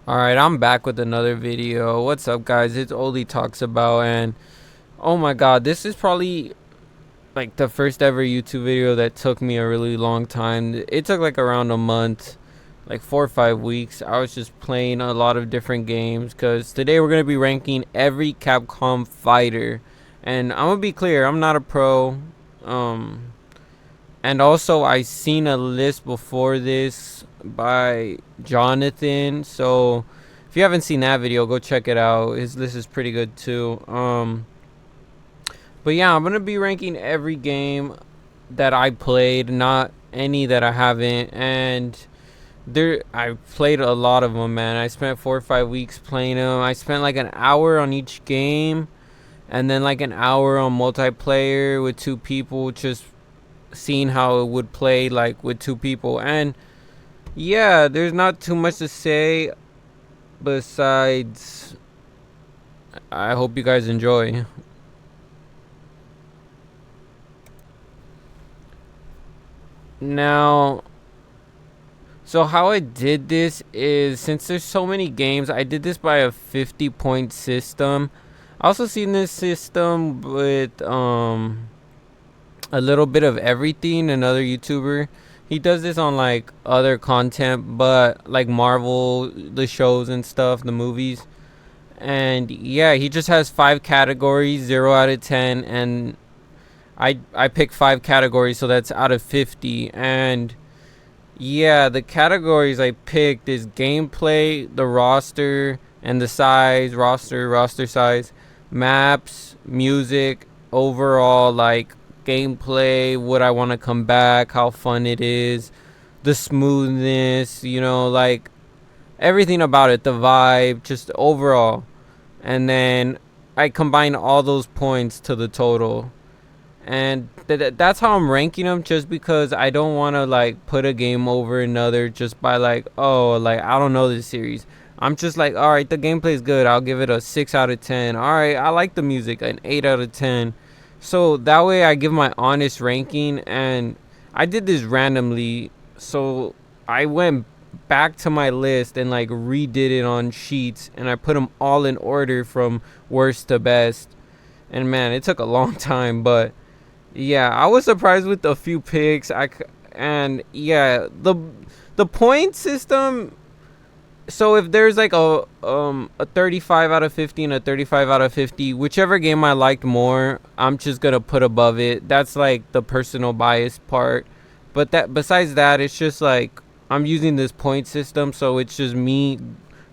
Alright, I'm back with another video. What's up, guys? It's Oli Talks About, and oh my god, this is probably like the first ever YouTube video that took me a really long time. It took like around a month, like 4 or 5 weeks. I was just playing a lot of different games because today we're going to be ranking every Capcom fighter. And I'm going to be clear, I'm not a pro. Um, and also, I seen a list before this by Jonathan. So if you haven't seen that video, go check it out. His list is pretty good too. But yeah, I'm gonna be ranking every game that I played, not any that I haven't. And I played a lot of them, man. I spent 4 or 5 weeks playing them. I spent like an hour on each game, and then like an hour on multiplayer with two people, just seeing how it would play like with two people. And yeah, there's not too much to say besides I hope you guys enjoy. Now, so how I did this is, since there's so many games, I did this by a 50-point system. I also seen this system with a little bit of everything, another YouTuber. He does this on like other content, but like Marvel, the shows and stuff, the movies. And yeah, he just has 5 categories, 0 out of 10, and I picked 5 categories, so that's out of 50. And yeah, the categories I picked is gameplay, the roster and the size, roster size, maps, music, overall like gameplay, would I want to come back, how fun it is, the smoothness, like everything about it, the vibe, just overall. And then I combine all those points to the total. And that's how I'm ranking them, just because I don't want to like put a game over another just by like, oh, like I don't know this series. I'm just like, all right, the gameplay is good, I'll give it a 6 out of 10. All right, I like the music, an 8 out of 10. So that way I give my honest ranking. And I did this randomly, so I went back to my list and like redid it on sheets, and I put them all in order from worst to best. And man, it took a long time, but yeah, I was surprised with a few picks. And yeah, the point system. So if there's like a 35 out of 50 and a 35 out of 50, whichever game I liked more, I'm just gonna put above it. That's like the personal bias part. But that besides that, it's just like I'm using this point system, so it's just me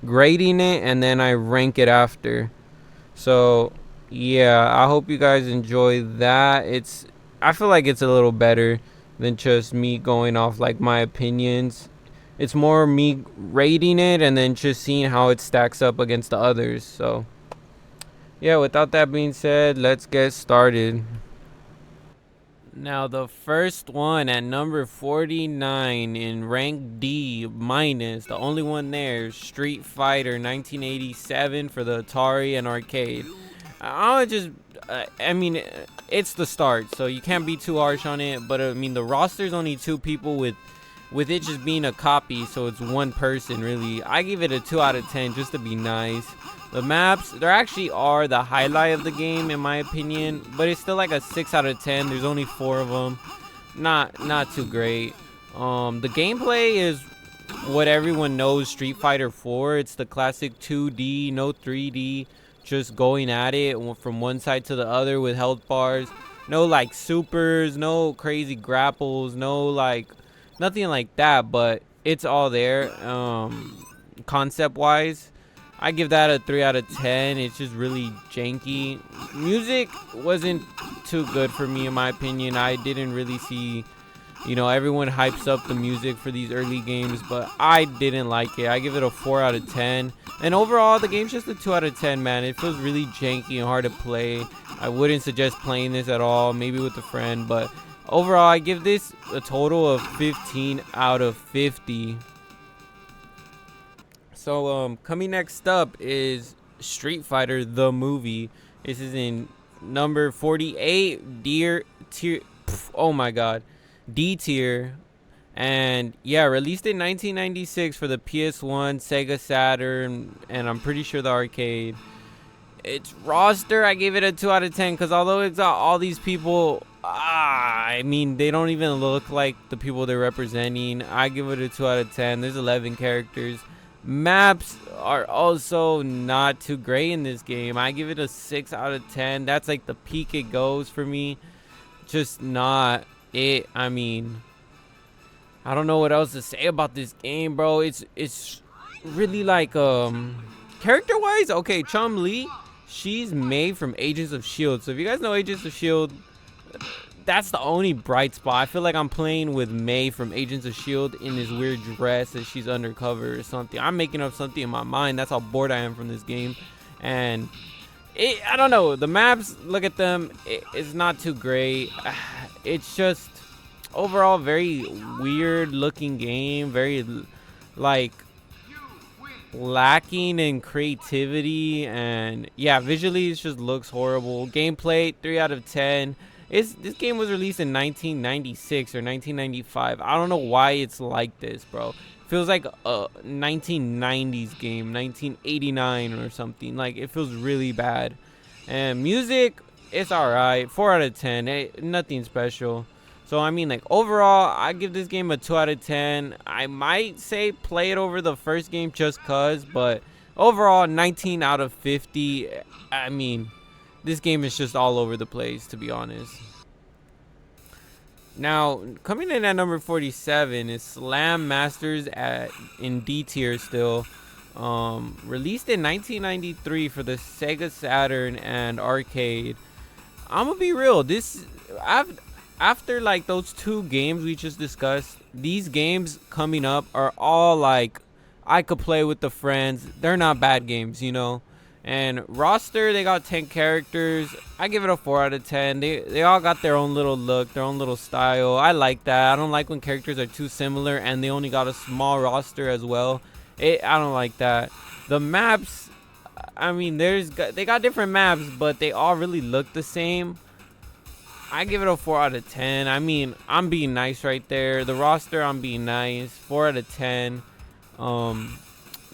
grading it and then I rank it after. So yeah, I hope you guys enjoy that. I feel like it's a little better than just me going off like my opinions. It's more me rating it and then just seeing how it stacks up against the others. So yeah, without that being said, let's get started. Now the first one at number 49 in rank D minus, the only one there, Street Fighter 1987 for the Atari and arcade. I just, I mean, it's the start, so you can't be too harsh on it. But I mean, the roster's only two people with it just being a copy, so it's one person really. I give it a 2 out of 10 just to be nice. The maps, they actually are the highlight of the game in my opinion, but it's still like a 6 out of 10. There's only 4 of them. Not too great. The gameplay is what everyone knows Street Fighter 4. It's the classic 2D, no 3D, just going at it from one side to the other with health bars. No like supers, no crazy grapples, no like nothing like that, but it's all there. Concept wise, I give that a 3 out of 10. It's just really janky. Music wasn't too good for me in my opinion. I didn't really see, everyone hypes up the music for these early games, but I didn't like it. I give it a 4 out of 10. And overall, the game's just a 2 out of 10, man. It feels really janky and hard to play. I wouldn't suggest playing this at all, maybe with a friend, but overall, I give this a total of 15 out of 50. So, coming next up is Street Fighter the movie. This is in number 48, oh my god, D tier. And yeah, released in 1996 for the PS1, Sega Saturn, and I'm pretty sure the arcade. Its roster, I gave it a 2 out of 10 because although it's got all these people, I mean, they don't even look like the people they're representing. I give it a 2 out of 10. There's 11 characters. Maps are also not too great in this game. I give it a 6 out of 10. That's like the peak it goes for me. Just not it. I mean, I don't know what else to say about this game, bro. It's really like character wise, okay, Chum-Li, she's made from Agents of Shield. So if you guys know Agents of Shield, that's the only bright spot. I feel like I'm playing with May from Agents of Shield in this weird dress that she's undercover or something. I'm making up something in my mind. That's how bored I am from this game. And I don't know, the maps, look at them, it's not too great. It's just overall very weird looking game, very like lacking in creativity, and yeah, visually it just looks horrible. Gameplay, 3 out of 10. This game was released in 1996 or 1995. I don't know why it's like this, bro. Feels like a 1990s game, 1989 or something. Like, it feels really bad. And music, it's alright, 4 out of 10. Nothing special. So I mean, like, overall, I give this game a 2 out of 10. I might say play it over the first game just cause, but overall, 19 out of 50. I mean, this game is just all over the place, to be honest. Now, coming in at number 47 is Slam Masters in D tier still. Released in 1993 for the Sega Saturn and arcade. I'm gonna be real, after like those 2 games we just discussed, these games coming up are all like I could play with the friends. They're not bad games, you know. And roster, they got 10 characters. I give it a 4 out of 10. They all got their own little look, their own little style. I like that. I don't like when characters are too similar and they only got a small roster as well. I don't like that. The maps, I mean, they got different maps, but they all really look the same. I give it a 4 out of 10. I mean, I'm being nice right there. The roster, I'm being nice. 4 out of 10.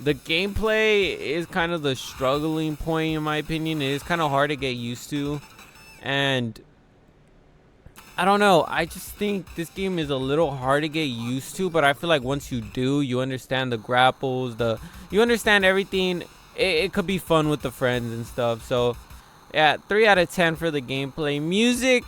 The gameplay is kind of the struggling point in my opinion. It is kind of hard to get used to. And I don't know. I just think this game is a little hard to get used to. But I feel like once you do, you understand the grapples. You understand everything. It could be fun with the friends and stuff. So yeah, 3 out of 10 for the gameplay. Music,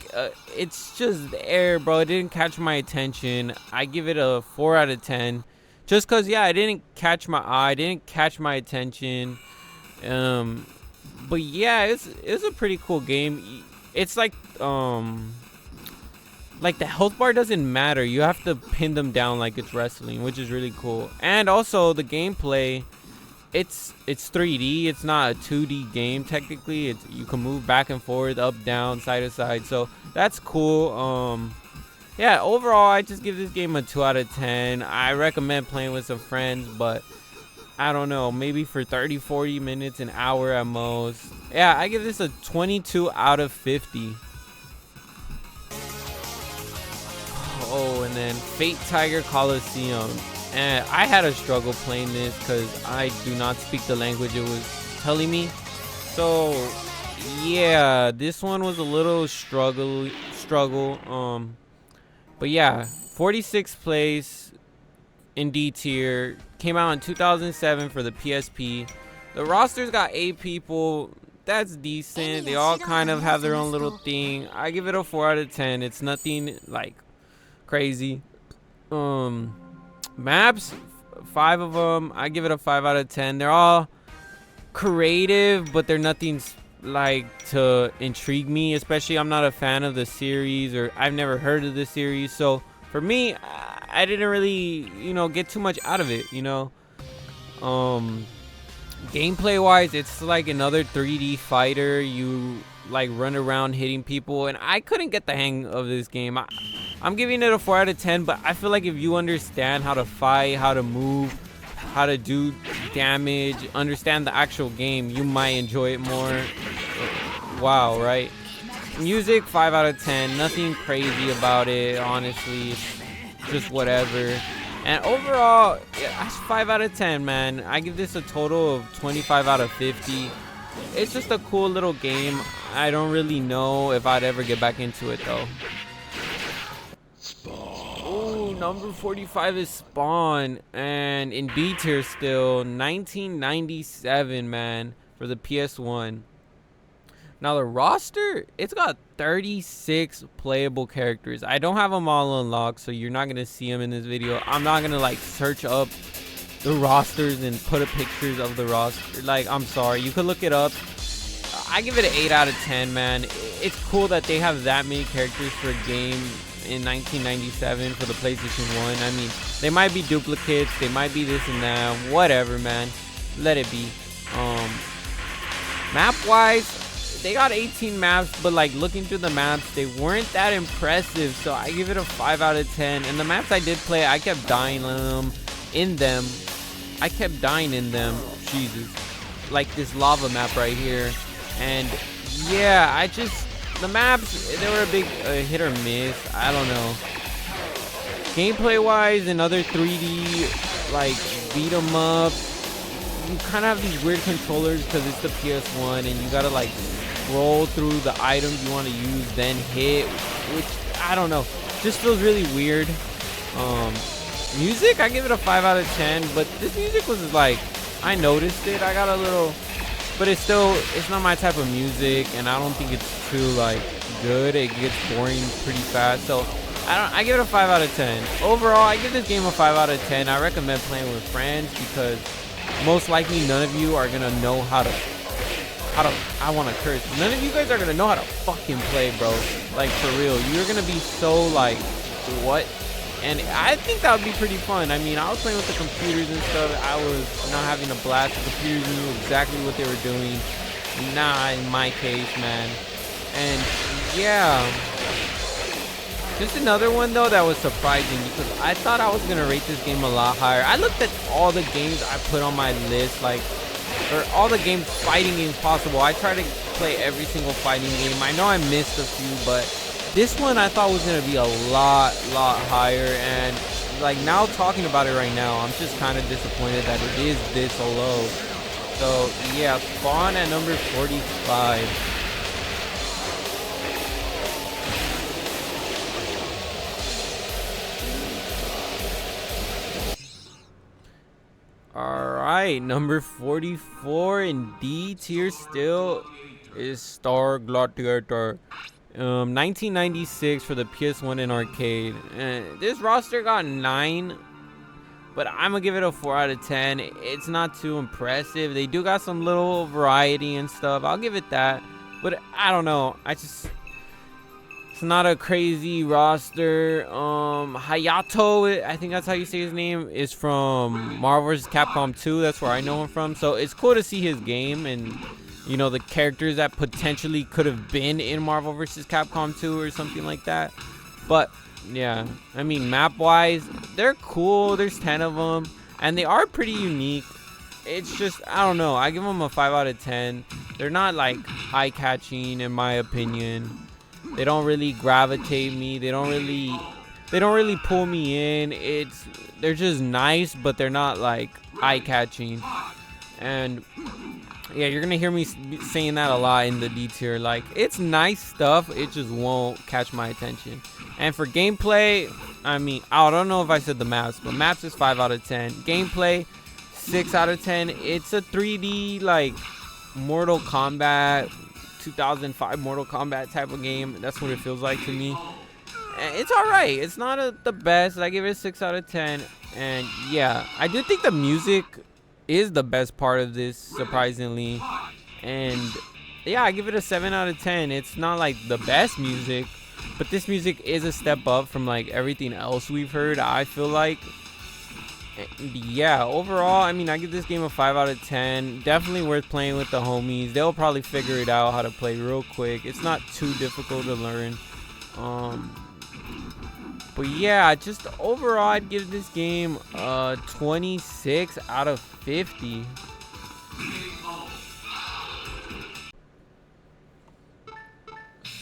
it's just there, bro. It didn't catch my attention. I give it a 4 out of 10. Just because, yeah, it didn't catch my eye. Didn't catch my attention. But yeah, it's a pretty cool game. It's like the health bar doesn't matter. You have to pin them down like it's wrestling, which is really cool. And also the gameplay, it's 3D. It's not a 2D game technically. You can move back and forth, up, down, side to side. So that's cool. Yeah, overall, I just give this game a 2 out of 10. I recommend playing with some friends, but I don't know, maybe for 30-40 minutes, an hour at most. Yeah, I give this a 22 out of 50. Oh, and then Fate Tiger Coliseum. And I had a struggle playing this because I do not speak the language it was telling me. So yeah, this one was a little struggle. But yeah, 46th place in D tier. Came out in 2007 for the PSP. The roster's got 8 people. That's decent. They all kind of have their own little thing. I give it a 4 out of 10. It's nothing like crazy. Maps, 5 of them. I give it a 5 out of 10. They're all creative, but they're nothing like to intrigue me. Especially, I'm not a fan of the series, or I've never heard of the series. So for me, I didn't really, get too much out of it. Gameplay wise, it's like another 3D fighter. You like run around hitting people, and I couldn't get the hang of this game. I'm giving it a 4 out of 10, but I feel like if you understand how to fight, how to move, how to do damage, understand the actual game, you might enjoy it more. Wow, right? Music, 5 out of 10. Nothing crazy about it, honestly. just whatever. And overall, yeah, 5 out of 10, man. I give this a total of 25 out of 50. It's just a cool little game. I don't really know if I'd ever get back into it, though. Ooh, number 45 is Spawn. And in B tier still, 1997, man, for the PS1. Now the roster, it's got 36 playable characters. I don't have them all unlocked, so you're not gonna see them in this video. I'm not gonna like search up the rosters and put up pictures of the roster. Like, I'm sorry, you could look it up. I give it an 8 out of 10, man. It's cool that they have that many characters for a game in 1997 for the PlayStation 1. I mean, they might be duplicates, they might be this and that, whatever, man. Let it be. Map wise, they got 18 maps, but like looking through the maps, they weren't that impressive, so I give it a 5 out of 10. And the maps I did play, I kept dying in them. Jesus, like this lava map right here. And yeah, the maps, they were a big hit or miss. I don't know. Gameplay wise and other 3D like beat 'em up, you kind of have these weird controllers because it's the PS1 and you gotta like scroll through the items you want to use, then hit, which I don't know, just feels really weird. Music, I give it a 5 out of 10, but this music was like, I noticed it, I got a little, but it's not my type of music, and I don't think it's too like good. It gets boring pretty fast, so I give it a 5 out of 10. Overall, I give this game a 5 out of 10. I recommend playing with friends because most likely none of you are gonna know how to I want to curse. None of you guys are gonna know how to fucking play, bro. Like, for real, you're gonna be so like, what? And I think that would be pretty fun. I mean, I was playing with the computers and stuff. I was not having a blast. The computers knew exactly what they were doing. Nah, in my case, man. And yeah, just another one though that was surprising because I thought I was gonna rate this game a lot higher. I looked at all the games I put on my list, like, or all the fighting games possible. I try to play every single fighting game. I know I missed a few, but this one I thought was gonna be a lot higher. And like, now talking about it right now, I'm just kind of disappointed that it is this low. So yeah, Spawn at number 45. Alright, number 44 in D tier still is Star Gladiator. 1996 for the PS1 and arcade. This roster got 9, but I'm gonna give it a 4 out of 10. It's not too impressive. They do got some little variety and stuff. I'll give it that, but I don't know. It's not a crazy roster. Hayato, I think that's how you say his name, is from Marvel vs. Capcom 2. That's where I know him from. So it's cool to see his game and, you know, the characters that potentially could have been in Marvel vs. Capcom 2 or something like that. But yeah, I mean, map wise, they're cool. There's 10 of them and they are pretty unique. It's just, I don't know, I give them a 5 out of 10. They're not like eye-catching in my opinion. They don't really gravitate me. They don't really pull me in. They're just nice, but they're not like eye-catching. And yeah, you're gonna hear me saying that a lot in the D tier. Like, it's nice stuff, it just won't catch my attention. And for gameplay, I mean, I don't know if I said the maps, but maps is 5 out of 10. Gameplay, 6 out of 10. It's a 3D like Mortal Kombat, 2005 Mortal Kombat type of game. That's what it feels like to me. And it's alright. It's not the best. I give it a 6 out of 10. And yeah, I do think the music is the best part of this, surprisingly. And yeah, I give it a 7 out of 10. It's not like the best music, but this music is a step up from like everything else we've heard, I feel like. Yeah, overall, I mean, I give this game a 5 out of 10. Definitely worth playing with the homies. They'll probably figure it out how to play real quick. It's not too difficult to learn. But yeah, just overall, I'd give this game 26 out of 50.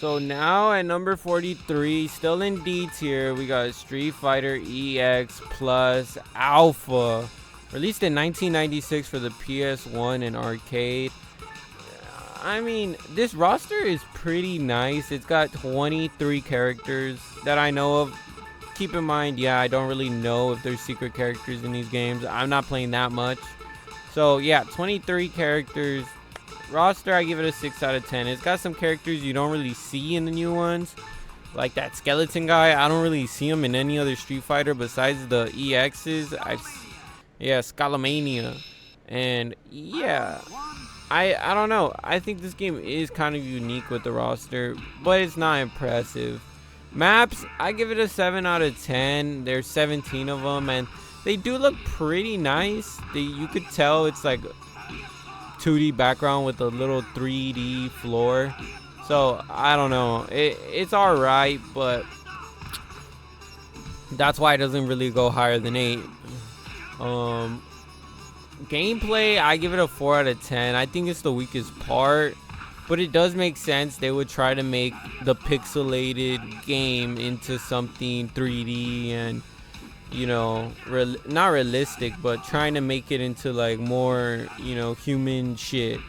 So now at number 43, still in D tier, we got Street Fighter EX Plus Alpha, released in 1996 for the PS1 and arcade. I mean, this roster is pretty nice. It's got 23 characters that I know of. Keep in mind, yeah, I don't really know if there's secret characters in these games. I'm not playing that much. So yeah, 23 characters. Roster, I give it a 6 out of 10. It's got some characters you don't really see in the new ones, like that skeleton guy. I don't really see him in any other Street Fighter besides the EXs. Yeah, Scalamania. And yeah, I don't know. I think this game is kind of unique with the roster, but it's not impressive. Maps, I give it a 7 out of 10. There's 17 of them, and they do look pretty nice. You could tell it's like 2D background with a little 3D floor. So I don't know, it's all right, but that's why it doesn't really go higher than 8. Gameplay, I give it a 4 out of 10. I think it's the weakest part, but it does make sense. They would try to make the pixelated game into something 3D and, you know, not realistic, but trying to make it into like more, you know, human shit.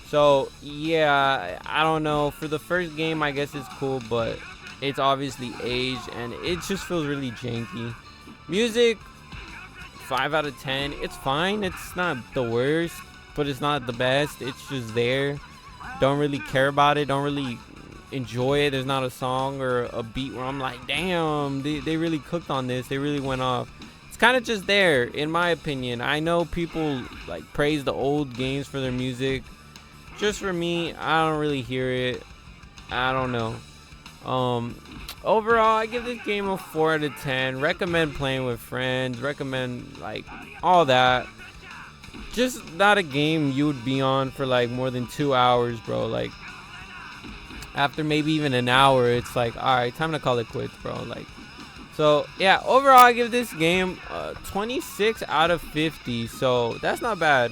So yeah, I don't know. For the first game, I guess it's cool, but it's obviously aged and it just feels really janky. Music, 5 out of 10. It's fine. It's not the worst, but it's not the best. It's just there. Don't really care about it. Don't really enjoy it. There's not a song or a beat where I'm like, damn, they really cooked on this. They really went off. It's kind of just there, in my opinion. I know people like praise the old games for their music. Just for me, I don't really hear it. I don't know. Overall, I give this game a 4 out of 10. Recommend playing with friends. Recommend like all that. Just not a game you would be on for like more than 2 hours, bro. Like after maybe even an hour, it's like, all right, time to call it quits, bro. Like, so yeah, overall I give this game 26 out of 50. So that's not bad.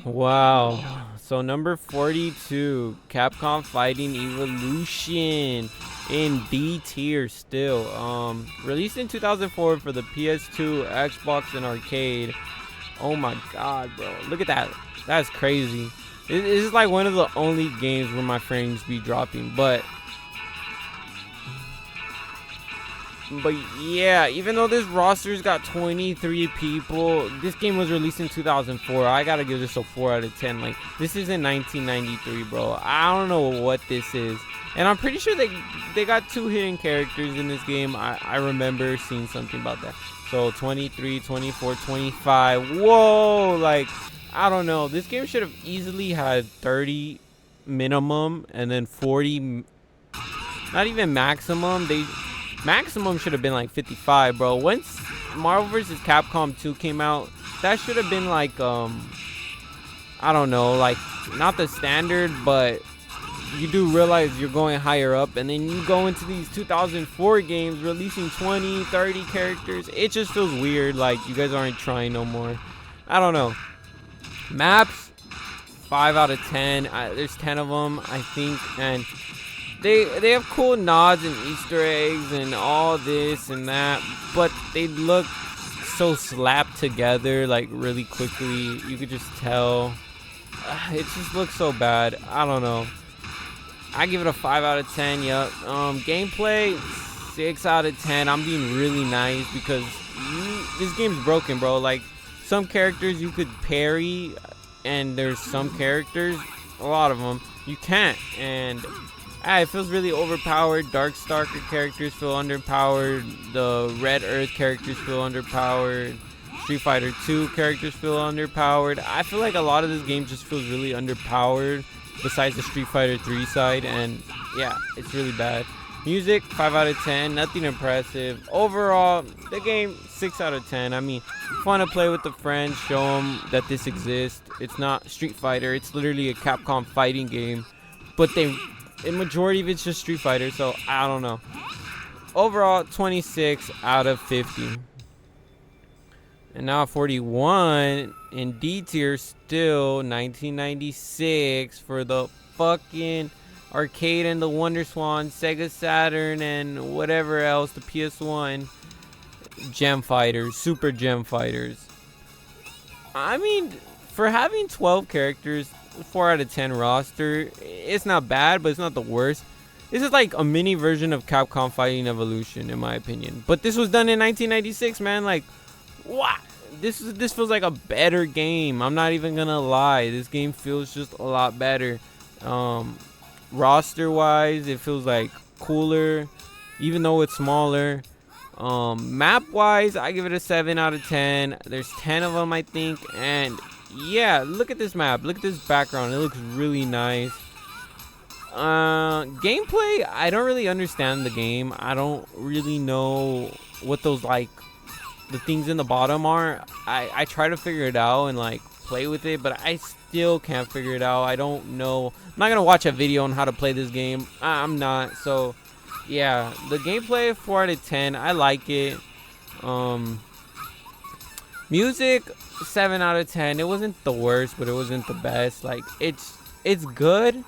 Wow. So number 42, Capcom Fighting Evolution in D tier still. Released in 2004 for the PS2, Xbox, and arcade. Oh my god, bro. Look at that. That's crazy. This is like one of the only games where my frames be dropping, but yeah, even though this roster's got 23 people, this game was released in 2004. I gotta give this a 4 out of 10. Like, this is in 1993, bro. I don't know what this is, and I'm pretty sure they got 2 hidden characters in this game. I remember seeing something about that. So 23, 24, 25. Whoa, like, I don't know. This game should have easily had 30 minimum and then 40, not even maximum. Maximum should have been like 55, bro. Once Marvel vs. Capcom 2 came out, that should have been like, I don't know, like not the standard, but you do realize you're going higher up, and then you go into these 2004 games releasing 20, 30 characters. It just feels weird, like you guys aren't trying no more. I don't know. Maps, 5 out of 10. There's 10 of them, I think, and they have cool nods and Easter eggs and all this and that, but they look so slapped together like really quickly. You could just tell. It just looks so bad. I don't know. I give it a 5 out of 10. Yup. Gameplay, 6 out of 10. I'm being really nice because this game's broken, bro. Like, some characters you could parry, and there's some characters, a lot of them, you can't. And it feels really overpowered. Darkstalker characters feel underpowered. The Red Earth characters feel underpowered. Street Fighter 2 characters feel underpowered. I feel like a lot of this game just feels really underpowered besides the Street Fighter 3 side, and yeah, it's really bad. Music, 5 out of 10. Nothing impressive. Overall, the game, 6 out of 10. I mean, fun to play with the friends. Show them that this exists. It's not Street Fighter. It's literally a Capcom fighting game, but in majority of it's just Street Fighter, so I don't know. Overall, 26 out of 50. And now 41 in D tier, still 1996 for the fucking arcade and the Wonder Swan, Sega Saturn, and whatever else, the PS1. Gem Fighters, Super Gem Fighters. I mean, for having 12 characters, 4 out of 10 roster, it's not bad, but it's not the worst. This is like a mini version of Capcom Fighting Evolution, in my opinion. But this was done in 1996, man. Like, what? This feels like a better game. I'm not even gonna lie. This game feels just a lot better. Roster wise, it feels like cooler, even though it's smaller. Map wise, I give it a 7 out of 10. There's 10 of them, I think. And yeah, look at this map. Look at this background. It looks really nice. Gameplay, I don't really understand the game. I don't really know what those, like, the things in the bottom are. I try to figure it out and like play with it, but I still can't figure it out. I don't know. I'm not gonna watch a video on how to play this game. I'm not. So yeah, the gameplay, 4 out of 10. I like it. Music, 7 out of 10. It wasn't the worst, but it wasn't the best. Like, it's good.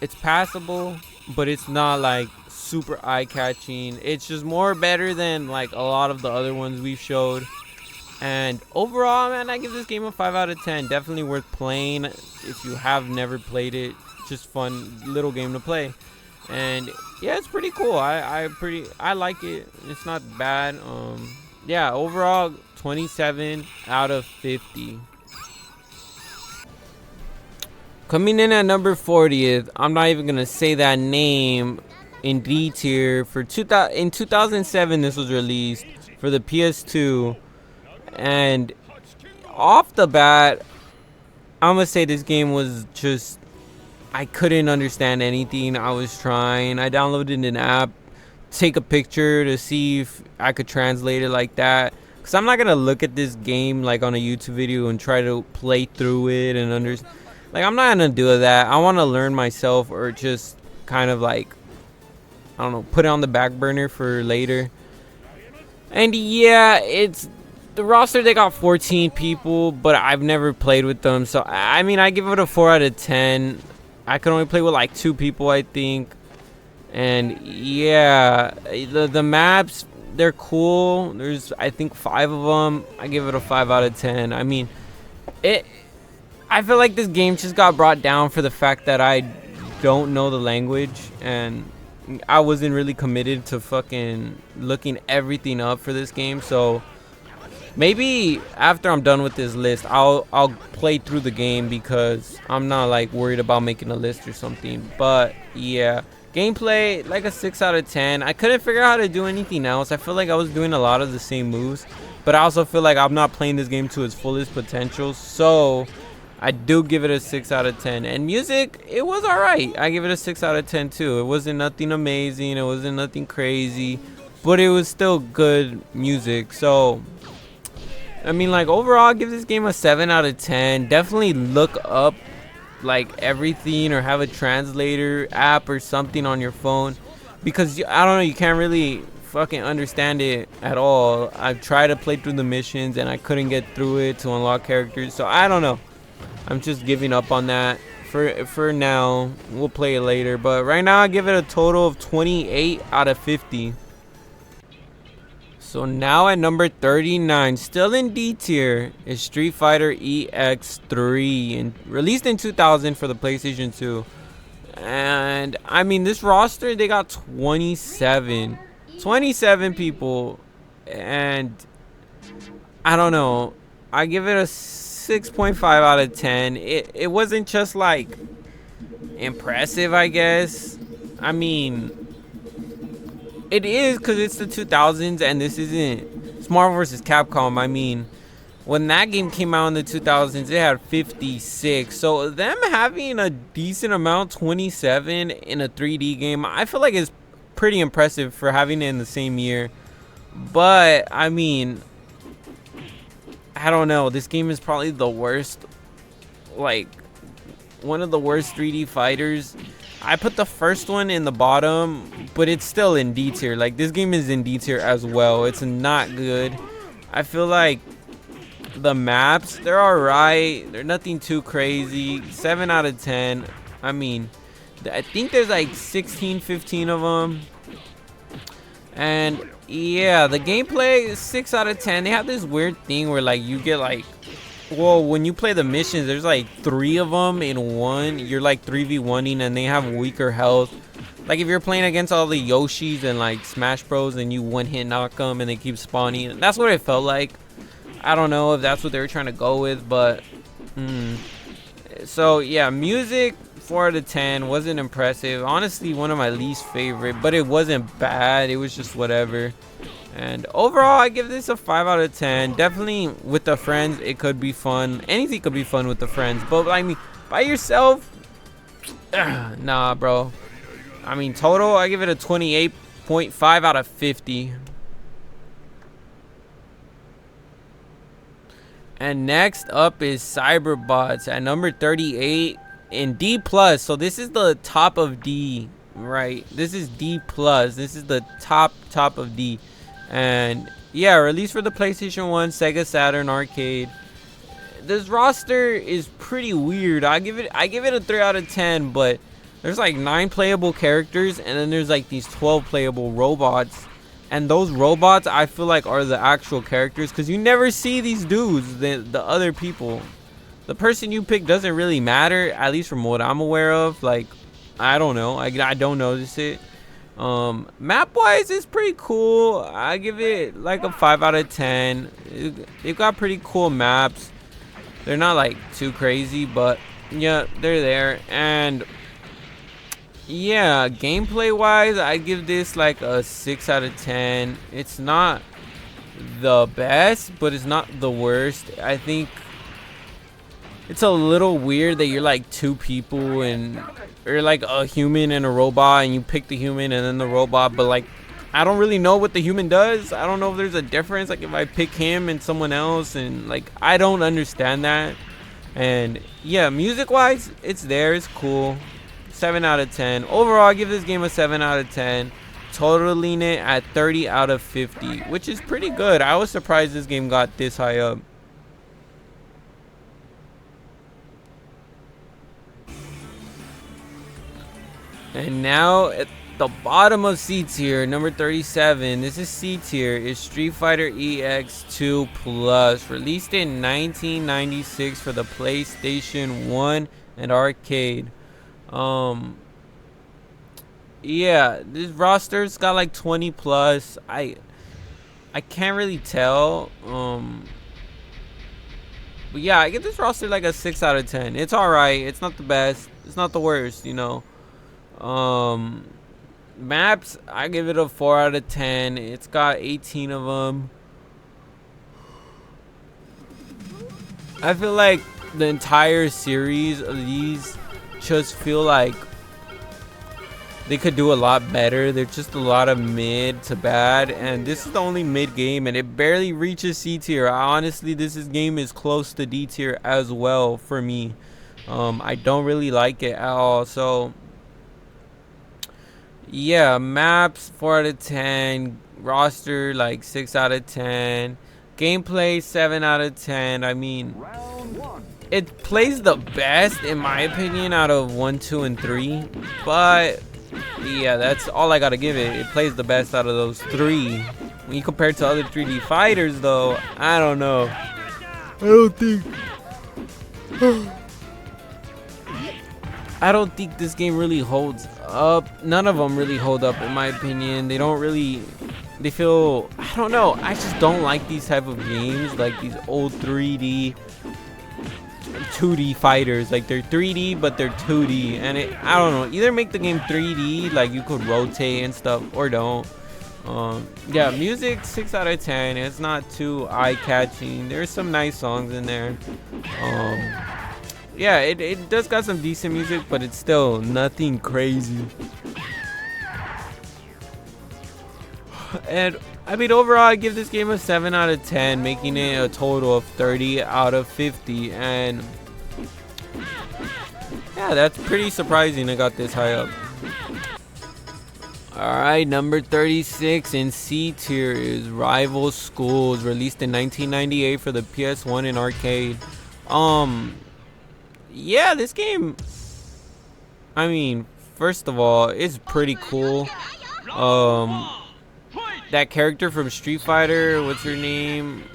It's passable, but it's not like super eye-catching. It's just more better than like a lot of the other ones we've showed. And overall, man, I give this game a 5 out of 10. Definitely worth playing if you have never played it. Just fun little game to play. And yeah, it's pretty cool. I like it. It's not bad. Yeah, overall 27 out of 50. Coming in at number 40th, I'm not even gonna say that name, in D tier. In 2007, this was released for the PS2, and off the bat, I'm gonna say this game was just, I couldn't understand anything I was trying. I downloaded an app, take a picture to see if I could translate it like that. Cause I'm not gonna look at this game like on a YouTube video and try to play through it and understand. Like, I'm not gonna do that. I want to learn myself, or just kind of like, I don't know, put it on the back burner for later. And yeah, it's the roster. They got 14 people, but I've never played with them. So I mean, I give it a 4 out of 10. I could only play with like 2 people, I think. And yeah, the maps, they're cool. There's, I think, 5 of them. I give it a 5 out of 10. I mean, I feel like this game just got brought down for the fact that I don't know the language, and I wasn't really committed to fucking looking everything up for this game. So maybe after I'm done with this list, I'll play through the game, because I'm not like worried about making a list or something. But yeah, gameplay, like a 6 out of 10. I couldn't figure out how to do anything else. I feel like I was doing a lot of the same moves, but I also feel like I'm not playing this game to its fullest potential. So I do give it a 6 out of 10. And music, it was alright. I give it a 6 out of 10 too. It wasn't nothing amazing. It wasn't nothing crazy, but it was still good music. So I mean, like, overall, I give this game a 7 out of 10. Definitely look up like everything, or have a translator app or something on your phone, because I don't know, you can't really fucking understand it at all. I've tried to play through the missions and I couldn't get through it to unlock characters. So I don't know. I'm just giving up on that for now. We'll play it later, but right now I give it a total of 28 out of 50. So now at number 39, still in D tier, is Street Fighter EX3, and released in 2000 for the PlayStation 2. And I mean, this roster, they got 27 people, and I don't know, I give it a 6.5 out of 10. It wasn't just like impressive, I guess. I mean, it is, because it's the 2000s, and this isn't, it's Marvel vs. Capcom. I mean, when that game came out in the 2000s, it had 56. So them having a decent amount, 27, in a 3D game, I feel like it's pretty impressive for having it in the same year. But I mean, I don't know. This game is probably the worst, like, one of the worst 3D fighters. I put the first one in the bottom, but it's still in D tier. Like, this game is in D tier as well. It's not good. I feel like the maps, they're alright. They're nothing too crazy. 7 out of 10. I mean, I think there's like 16, 15 of them. And yeah, the gameplay is 6 out of 10. They have this weird thing where like you get like, well, when you play the missions, there's like 3 of them in one. You're like 3v1ing and they have weaker health. Like if you're playing against all the Yoshis and like Smash Bros and you one hit knock them and they keep spawning. That's what it felt like. I don't know if that's what they were trying to go with, but so yeah, music 4 out of 10 wasn't impressive. Honestly, one of my least favorite, but it wasn't bad. It was just whatever. And overall, I give this a 5 out of 10. Definitely with the friends, it could be fun. Anything could be fun with the friends, but I mean, by yourself, nah, bro. I mean, total, I give it a 28.5 out of 50. And next up is Cyberbots at number 38 in D+. So this is the top of D, right? This is D+. This is the top of D. And yeah, released for the PlayStation 1, Sega Saturn arcade. This roster is pretty weird. I give it a 3 out of 10, but there's like 9 playable characters and then there's like these 12 playable robots. And those robots, I feel like, are the actual characters because you never see these dudes, the other people. The person you pick doesn't really matter, at least from what I'm aware of. Like, I don't know. I don't notice it. Map-wise, it's pretty cool. I give it like a 5 out of 10. They've got pretty cool maps. They're not like too crazy, but yeah, they're there. And yeah, gameplay wise, I give this like a 6 out of 10. It's not the best, but it's not the worst. I think it's a little weird that you're like 2 people and you're like a human and a robot and you pick the human and then the robot, but like I don't really know what the human does. I don't know if there's a difference, like if I pick him and someone else, and like I don't understand that. And yeah, music wise, it's there, it's cool. 7 out of 10. Overall, I give this game a 7 out of 10. Totaling it at 30 out of 50, which is pretty good. I was surprised this game got this high up. And now at the bottom of C tier, number 37. This is C tier. Is Street Fighter EX2 Plus, released in 1996 for the PlayStation 1 and arcade. Yeah, this roster's got like 20 plus. I can't really tell. But yeah, I give this roster like a 6 out of 10. It's alright. It's not the best. It's not the worst, you know. Maps, I give it a 4 out of 10. It's got 18 of them. I feel like the entire series of these just feel like they could do a lot better. They're just a lot of mid to bad, and this is the only mid game and it barely reaches C tier. Honestly, this game is close to D tier as well for me. I don't really like it at all. So yeah, maps 4 out of 10, roster like 6 out of 10, gameplay 7 out of 10. I mean, it plays the best in my opinion out of 1, 2, and 3, but yeah, that's all I gotta give it. It plays the best out of those 3. When you compare it to other 3D fighters though, I don't know. I don't think this game really holds up. None of them really hold up in my opinion. They don't really, they feel, I don't know, I just don't like these type of games, like these old 3D 2D fighters. Like they're 3D but they're 2D, and I don't know, either make the game 3D like you could rotate and stuff, or don't. Yeah, music 6 out of 10. It's not too eye-catching. There's some nice songs in there. Yeah, it does got some decent music, but it's still nothing crazy. And I mean, overall, I give this game a 7 out of 10, making it a total of 30 out of 50. And yeah, that's pretty surprising. I got this high up. Alright, number 36 in C tier is Rival Schools, released in 1998 for the PS1 and arcade. Yeah, this game, I mean, first of all, it's pretty cool. That character from Street Fighter, what's her name?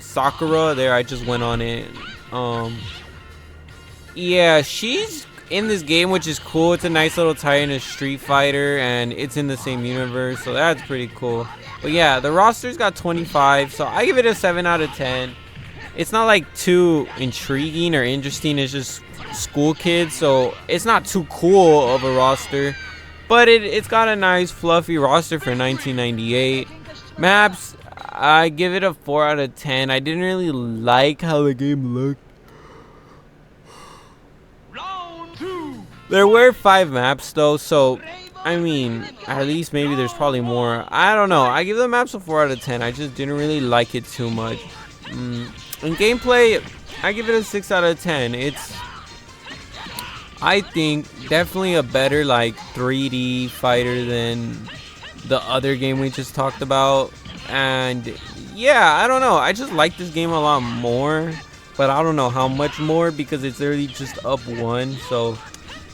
Sakura, there, I just went on it. Yeah, she's in this game, which is cool. It's a nice little tie in to Street Fighter, and it's in the same universe, so that's pretty cool. But yeah, the roster's got 25, so I give it a 7 out of 10. It's not like too intriguing or interesting. It's just school kids, so it's not too cool of a roster, but it's got a nice fluffy roster for 1998. Maps, I give it a 4 out of 10. I didn't really like how the game looked. There were 5 maps though, so I mean, at least maybe there's probably more. I don't know. I give the maps a 4 out of 10. I just didn't really like it too much. In gameplay, I give it a 6 out of 10. It's, I think, definitely a better like 3D fighter than the other game we just talked about. And yeah, I don't know. I just like this game a lot more, but I don't know how much more because it's literally just up 1. So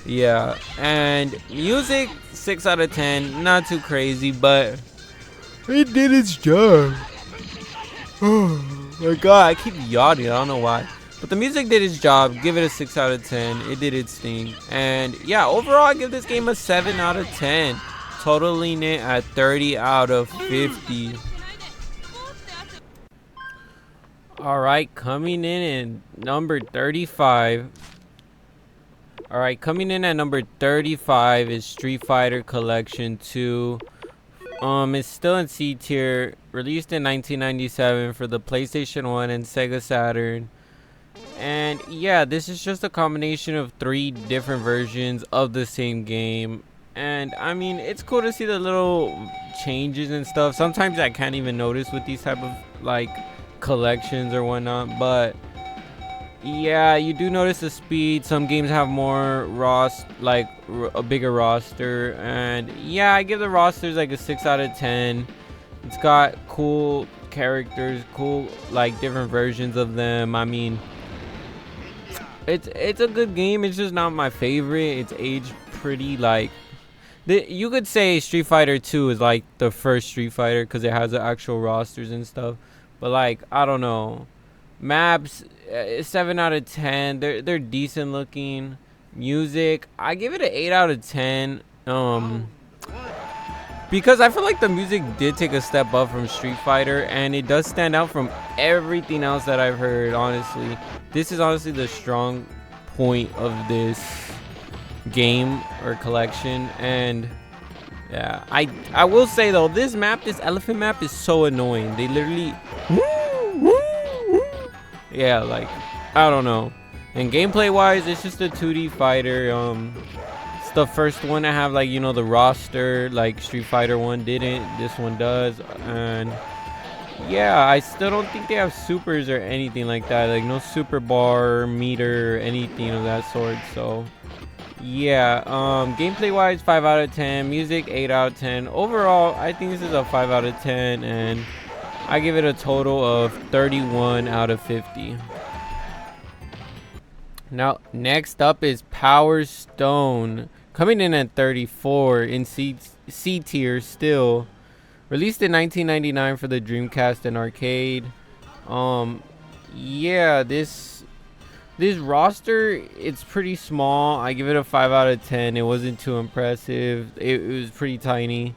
yeah, and music 6 out of 10. Not too crazy, but it did its job. Oh my god, I keep yawning. I don't know why. But the music did its job. Give it a 6 out of 10. It did its thing. And yeah, overall, I give this game a 7 out of 10. Totaling it at 30 out of 50. Alright, coming in at number 35. Alright, coming in at number 35 is Street Fighter Collection 2. It's still in C tier, released in 1997 for the PlayStation 1 and Sega Saturn. And yeah, this is just a combination of 3 different versions of the same game. And I mean, it's cool to see the little changes and stuff. Sometimes I can't even notice with these type of like collections or whatnot, but yeah, you do notice the speed. Some games have more a bigger roster, and yeah, I give the rosters like a 6 out of 10. It's got cool characters, cool like different versions of them. I mean, it's a good game. It's just not my favorite. It's aged pretty like. You could say Street Fighter 2 is like the first Street Fighter because it has the actual rosters and stuff. But like, I don't know. Maps, 7 out of 10. They're decent looking. Music, I give it an 8 out of 10. Because I feel like the music did take a step up from Street Fighter, and it does stand out from everything else that I've heard. Honestly, this is honestly the strong point of this game or collection. And yeah, I will say though, this elephant map is so annoying. They literally yeah, like, I don't know. And gameplay wise, it's just a 2D fighter. It's the first one to have like, you know, the roster like Street Fighter 1 didn't. This one does. And yeah, I still don't think they have supers or anything like that, like no super bar, meter, anything of that sort. So yeah, gameplay wise, 5 out of 10. Music, 8 out of 10. Overall, I think this is a 5 out of 10, and I give it a total of 31 out of 50. Now, next up is Power Stone, coming in at 34 in C tier still. Released in 1999 for the Dreamcast and arcade. Yeah, this roster, it's pretty small. I give it a 5 out of 10. It wasn't too impressive. It was pretty tiny.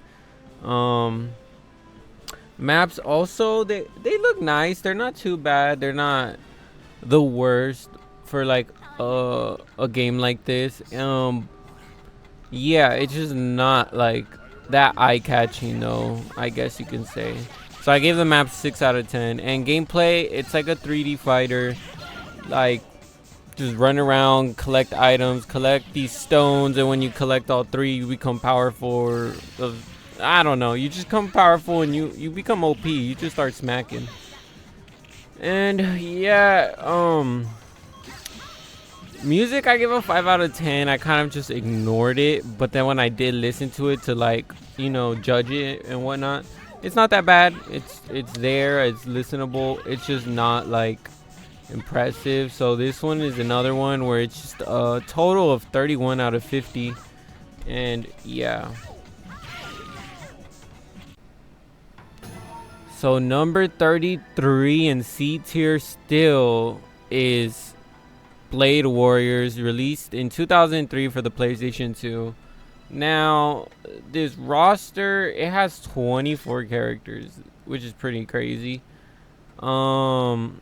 Maps also, they look nice. They're not too bad. They're not the worst for like a game like this. Yeah, it's just not like that eye-catching though, I guess you can say. So I gave the map 6 out of 10. And gameplay, it's like a 3D fighter. Like, just run around, collect items, collect these stones, and when you collect all 3, you become powerful. I don't know, you just become powerful and you become OP. You just start smacking. And yeah, Music, I give a 5 out of 10. I kind of just ignored it, but then when I did listen to it to like, judge it and whatnot, it's not that bad. It's there. It's listenable. It's just not like impressive. So this one is another one where it's just a total of 31 out of 50. And yeah. So number 33 in C tier still is Blade Warriors, released in 2003 for the PlayStation 2. Now, this roster, it has 24 characters, which is pretty crazy. And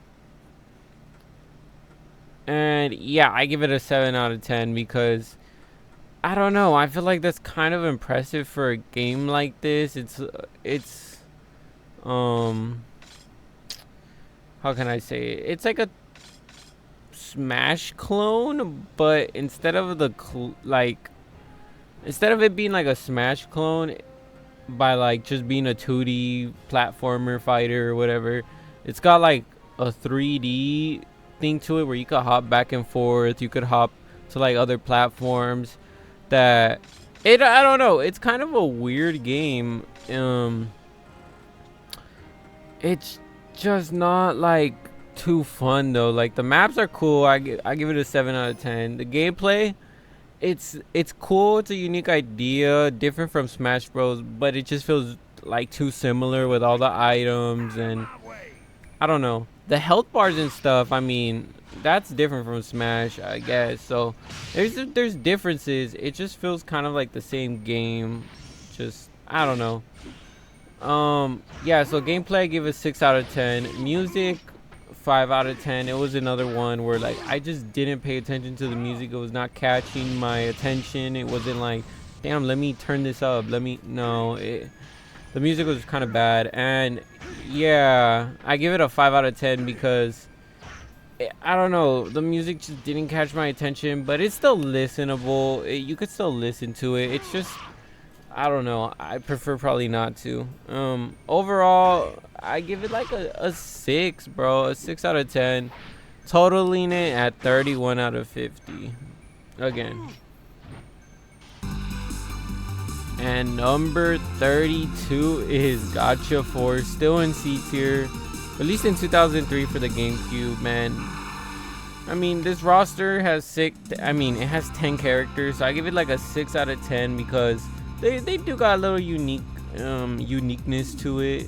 yeah, I give it a 7 out of 10 because I don't know. I feel like that's kind of impressive for a game like this. It's how can I say it? It's like a Smash clone, but instead of instead of it being like a Smash clone by like just being a 2D platformer fighter or whatever, it's got like a 3D thing to it where you could hop back and forth. You could hop to like other platforms. I don't know. It's kind of a weird game. It's just not like too fun though. Like the maps are cool. I give it a 7 out of 10. The gameplay, it's cool. It's a unique idea, different from Smash Bros, but it just feels like too similar with all the items, and I don't know. The health bars and stuff, I mean, that's different from Smash, I guess. So there's differences. It just feels kind of like the same game. Just I don't know. Yeah, so gameplay, I give it 6 out of 10. Music, 5 out of 10. It was another one where like I just didn't pay attention to the music. It was not catching my attention. It wasn't like, damn, let me turn this up. The music was kind of bad. And yeah, I give it a 5 out of 10 because I don't know, the music just didn't catch my attention, but it's still listenable. You could still listen to it. It's just, I don't know, I prefer probably not to. Overall, I give it like a 6, bro. A 6 out of 10, totaling it at 31 out of 50 again. And number 32 is Gotcha 4, still in C tier, released in 2003 for the GameCube. Man, I mean, this roster has it has 10 characters, so I give it like a 6 out of 10 because they do got a little uniqueness to it.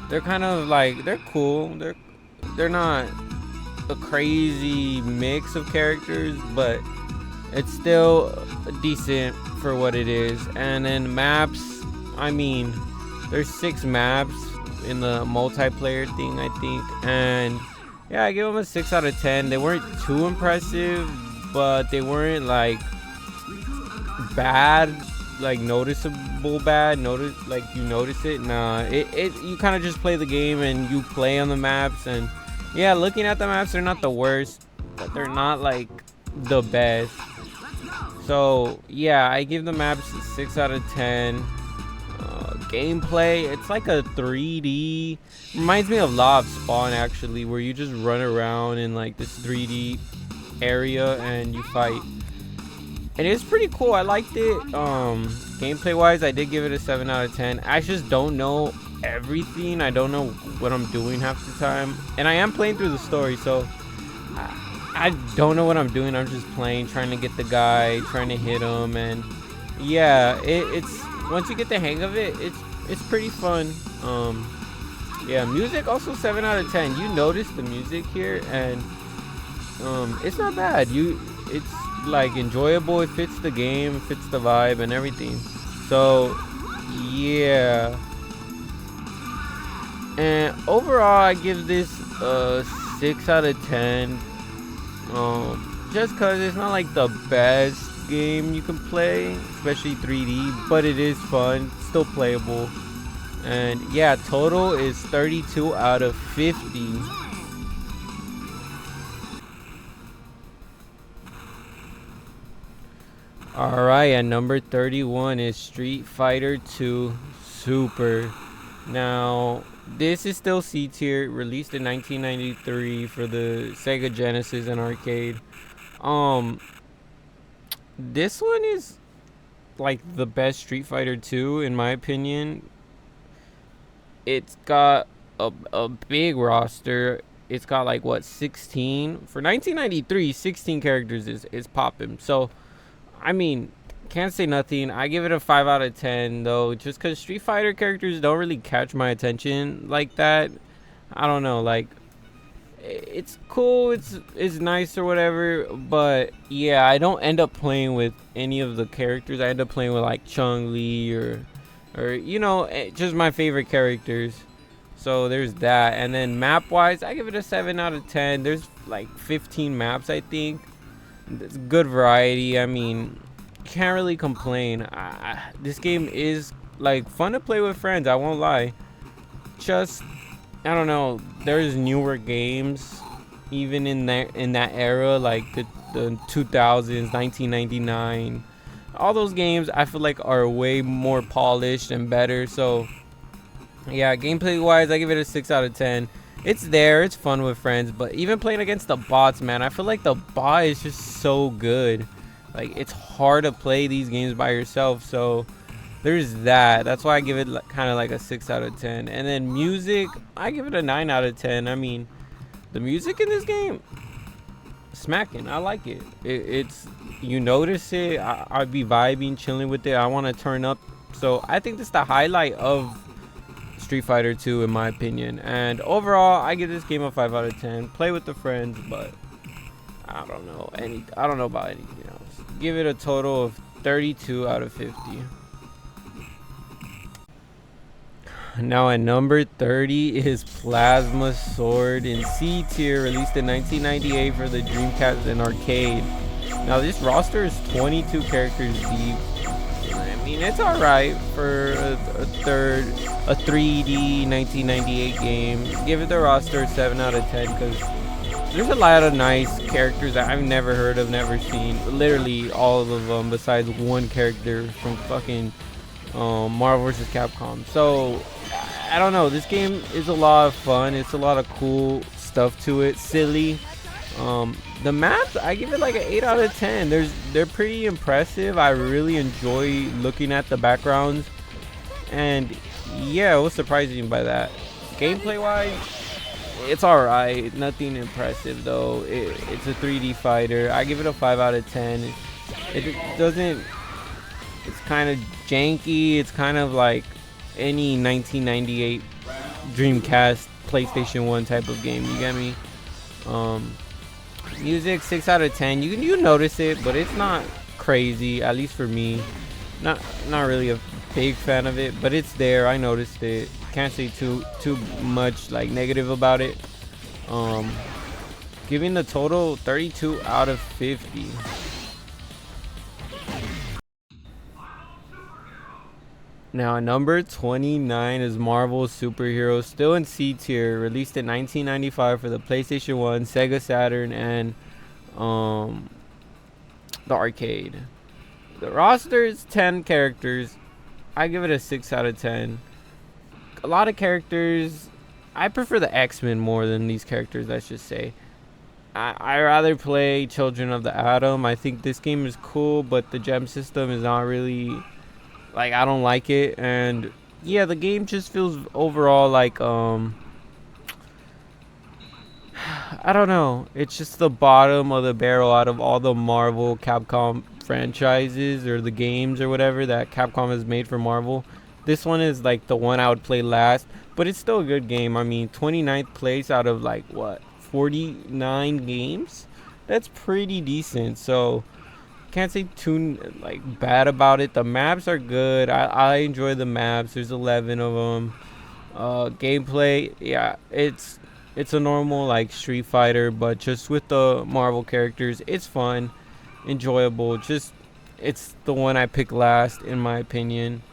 They're kind of like, they're cool. They're not a crazy mix of characters, but it's still decent for what it is. And then maps, I mean, there's 6 maps in the multiplayer thing, I think. And yeah, I give them a 6 out of 10. They weren't too impressive, but they weren't like bad, like noticeable bad. Like you notice it. Nah, you kind of just play the game and you play on the maps. And yeah, looking at the maps, they're not the worst, but they're not like the best. So yeah, I give the maps a 6 out of 10. Gameplay, it's like a 3D, reminds me of Law of Spawn actually, where you just run around in like this 3D area and you fight, and it's pretty cool. I liked it. Gameplay wise, I did give it a 7 out of 10. I just don't know everything. I don't know what I'm doing half the time, and I am playing through the story, so I don't know what I'm doing. I'm just playing, trying to get the guy, trying to hit him, and yeah, it's once you get the hang of it, it's pretty fun. Yeah, music also 7 out of 10. You notice the music here, and it's not bad. It's like enjoyable. It fits the game, it fits the vibe and everything. So yeah, and overall I give this a 6 out of 10. Just cause it's not like the best game you can play, especially 3D, but it is fun, still playable. And yeah, total is 32 out of 50. Alright, and number 31 is Street Fighter 2 Super. Now, This is still C tier, released in 1993 for the Sega Genesis and arcade. Um, this one is like the best Street Fighter 2 in my opinion. It's got a big roster. It's got like what 16 for 1993. 16 characters is popping. So I mean, can't say nothing. I give it a 5 out of 10 though, just because Street Fighter characters don't really catch my attention like that. I don't know, like it's cool, it's nice or whatever, but yeah, I don't end up playing with any of the characters. I end up playing with like Chun-Li or just my favorite characters. So there's that. And then map wise, I give it a 7 out of 10. There's like 15 maps, I think. It's good variety. I mean, can't really complain. This game is like fun to play with friends, I won't lie. Just I don't know, there's newer games even in that era, like the 2000s, 1999. All those games I feel like are way more polished and better. So yeah, gameplay wise, I give it a 6 out of 10. It's there, it's fun with friends, but even playing against the bots, man, I feel like the bot is just so good. Like, it's hard to play these games by yourself, so there's that. That's why I give it kind of like a 6 out of 10. And then music, I give it a 9 out of 10. I mean, the music in this game, smacking. I like it. It's, you notice it. I'd be vibing, chilling with it. I want to turn up. So I think this is the highlight of Street Fighter 2 in my opinion. And overall, I give this game a 5 out of 10. Play with the friends, but I don't know about anything else. Give it a total of 32 out of 50. Now at number 30 is Plasma Sword in C tier, released in 1998 for the Dreamcast and arcade. Now this roster is 22 characters deep. I mean, it's alright for a 3D 1998 game. Give it the roster 7 out of 10 because there's a lot of nice characters that I've never heard of, never seen. Literally all of them besides one character from fucking Marvel vs. Capcom. So I don't know, this game is a lot of fun. It's a lot of cool stuff to it, silly. The maps, I give it like an 8 out of 10. They're pretty impressive. I really enjoy looking at the backgrounds, and yeah, it was surprising by that. Gameplay wise, it's alright, nothing impressive though. It's a 3D fighter. I give it a 5 out of 10. It doesn't, it's kind of janky. It's kind of like any 1998 Dreamcast PlayStation 1 type of game, you get me? Music 6 out of 10. You notice it, but it's not crazy, at least for me. Not really a big fan of it, but it's there. I noticed it. Can't say too much like negative about it. Giving the total 32 out of 50. Now, number 29 is Marvel Superheroes, still in C tier, released in 1995 for the PlayStation 1, Sega Saturn, and the arcade. The roster is 10 characters. I give it a 6 out of 10. A lot of characters. I prefer the X-Men more than these characters, let's just say. I rather play Children of the Atom. I think this game is cool, but the gem system is not really, like, I don't like it. And yeah, the game just feels overall like I don't know, it's just the bottom of the barrel out of all the Marvel Capcom franchises or the games or whatever that Capcom has made for Marvel. This one is like the one I would play last, but it's still a good game. I mean, 29th place out of like what, 49 games? That's pretty decent. So can't say too like bad about it. The maps are good. I enjoy the maps. There's 11 of them. Gameplay, yeah, it's a normal like Street Fighter, but just with the Marvel characters. It's fun, enjoyable. Just, it's the one I pick last in my opinion.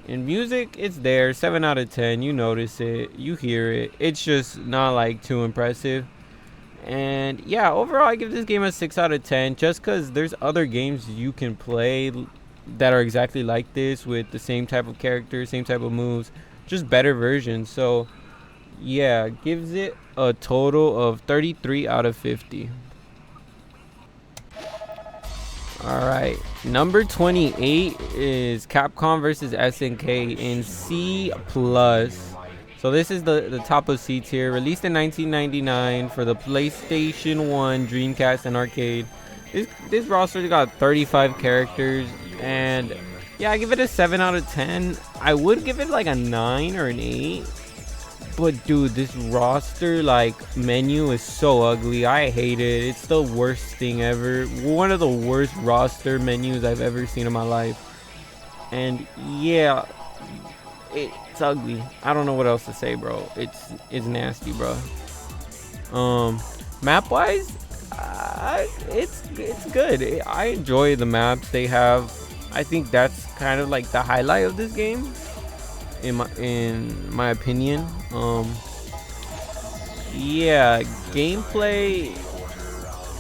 In music, it's there, 7 out of 10. You notice it, you hear it. It's just not like too impressive. And yeah, overall I give this game a 6 out of 10 just because there's other games you can play that are exactly like this with the same type of characters, same type of moves, just better versions. So yeah, gives it a total of 33 out of 50. All right, number 28 is Capcom versus SNK in C plus. So this is the top of C tier, released in 1999 for the PlayStation 1, Dreamcast, and arcade. This roster got 35 characters, and yeah, I give it a 7 out of 10. I would give it like a 9 or an 8. But dude, this roster like menu is so ugly. I hate it. It's the worst thing ever. One of the worst roster menus I've ever seen in my life. And yeah, it's ugly. I don't know what else to say, bro. It's nasty, bro. Map wise, it's good. I enjoy the maps they have. I think that's kind of like the highlight of this game, in my opinion. Yeah, gameplay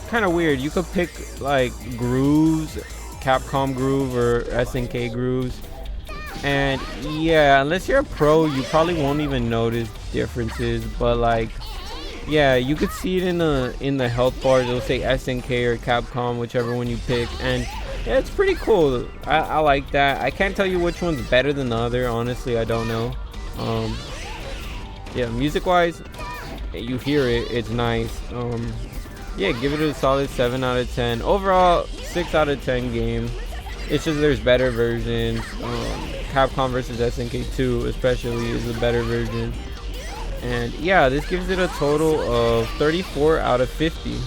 kind of weird. You could pick like grooves, Capcom groove or SNK grooves, and yeah, unless you're a pro, you probably won't even notice differences. But like, yeah, you could see it in the health bars. It'll say SNK or Capcom, whichever one you pick, and yeah, it's pretty cool. I like that. I can't tell you which one's better than the other. Honestly, I don't know. Yeah, music wise, you hear it, it's nice. Yeah, give it a solid 7 out of 10. Overall, 6 out of 10 game. It's just there's better versions. Capcom versus SNK 2 especially is the better version. And yeah, this gives it a total of 34 out of 50.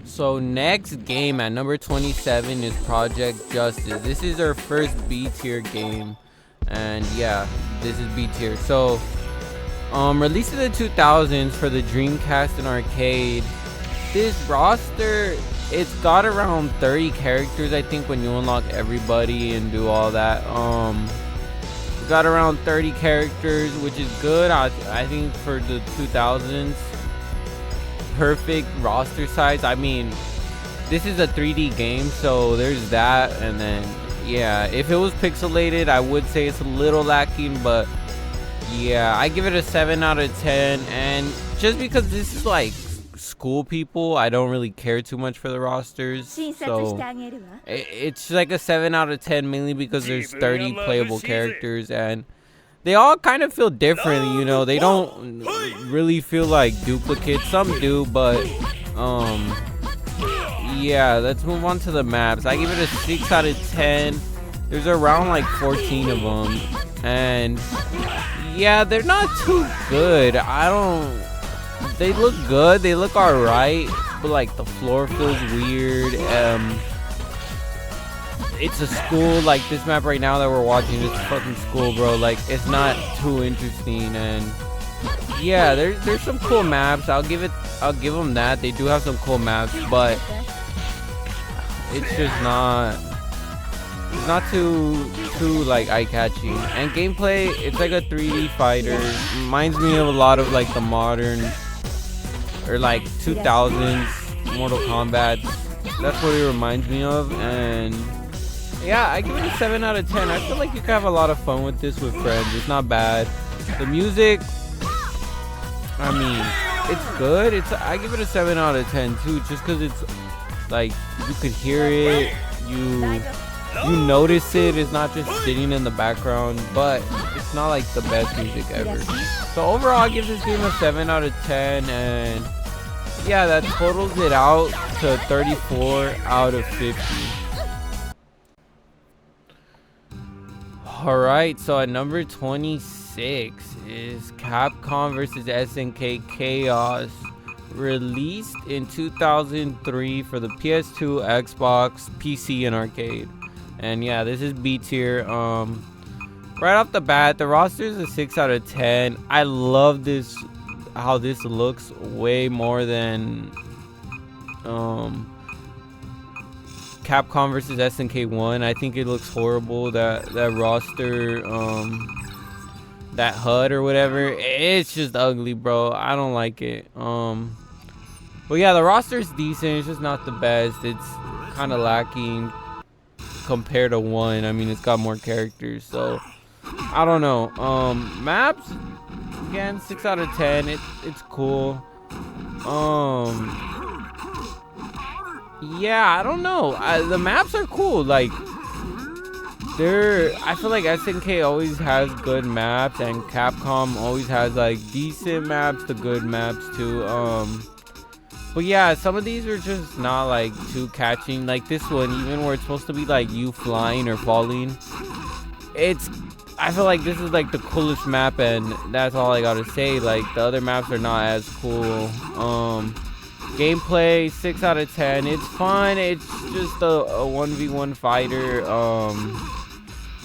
So next game at number 27 is Project Justice. This is our first B tier game. And yeah, this is B tier. So released in the 2000s for the Dreamcast and arcade. This roster, it's got around 30 characters, I think, when you unlock everybody and do all that. It's got around 30 characters, which is good. I think for the 2000s, perfect roster size. I mean, this is a 3D game, so there's that. And then yeah, if it was pixelated, I would say it's a little lacking, but yeah, I give it a 7 out of 10. And just because this is like school people, I don't really care too much for the rosters, so it's like a 7 out of 10, mainly because there's 30 playable characters and they all kind of feel different, you know. They don't really feel like duplicates. Some do, but yeah, let's move on to the maps. I give it a 6 out of 10. There's around like 14 of them, and yeah, they're not too good. They look good, they look alright, but like the floor feels weird. It's a school, like this map right now that we're watching, it's fucking school, bro. Like, it's not too interesting. And yeah, there's some cool maps. I'll give them that. They do have some cool maps, but it's just not too like eye-catching. And gameplay, it's like a 3D fighter. Reminds me of a lot of like the modern or like 2000s Mortal Kombat. That's what it reminds me of. And yeah, I give it a 7 out of 10. I feel like you can have a lot of fun with this with friends. It's not bad. The music, I mean, it's good. I give it a 7 out of 10 too, just because it's like you could hear it, you notice it. It's not just sitting in the background, but it's not like the best music ever. So overall, I give this game a 7 out of 10, and yeah, that totals it out to 34 out of 50. Alright, so at number 26 is Capcom versus SNK Chaos, released in 2003 for the PS2, Xbox, PC, and arcade. And yeah, this is B tier. Right off the bat, the roster is a 6 out of 10. I love this, how this looks way more than Capcom versus SNK 1. I think it looks horrible. That roster, that HUD or whatever, it's just ugly, bro. I don't like it. But yeah, the roster is decent. It's just not the best. It's kind of lacking compared to 1. I mean, it's got more characters, so I don't know. Maps, again, 6 out of 10. It's cool. Yeah, I don't know. The maps are cool. Like, I feel like SNK always has good maps, and Capcom always has like decent maps to good maps too. But yeah, some of these are just not like too catching. Like this one, even where it's supposed to be like you flying or falling, I feel like this is like the coolest map, and that's all I gotta say. Like the other maps are not as cool. Gameplay 6 out of 10. It's fun. It's just a 1v1 fighter.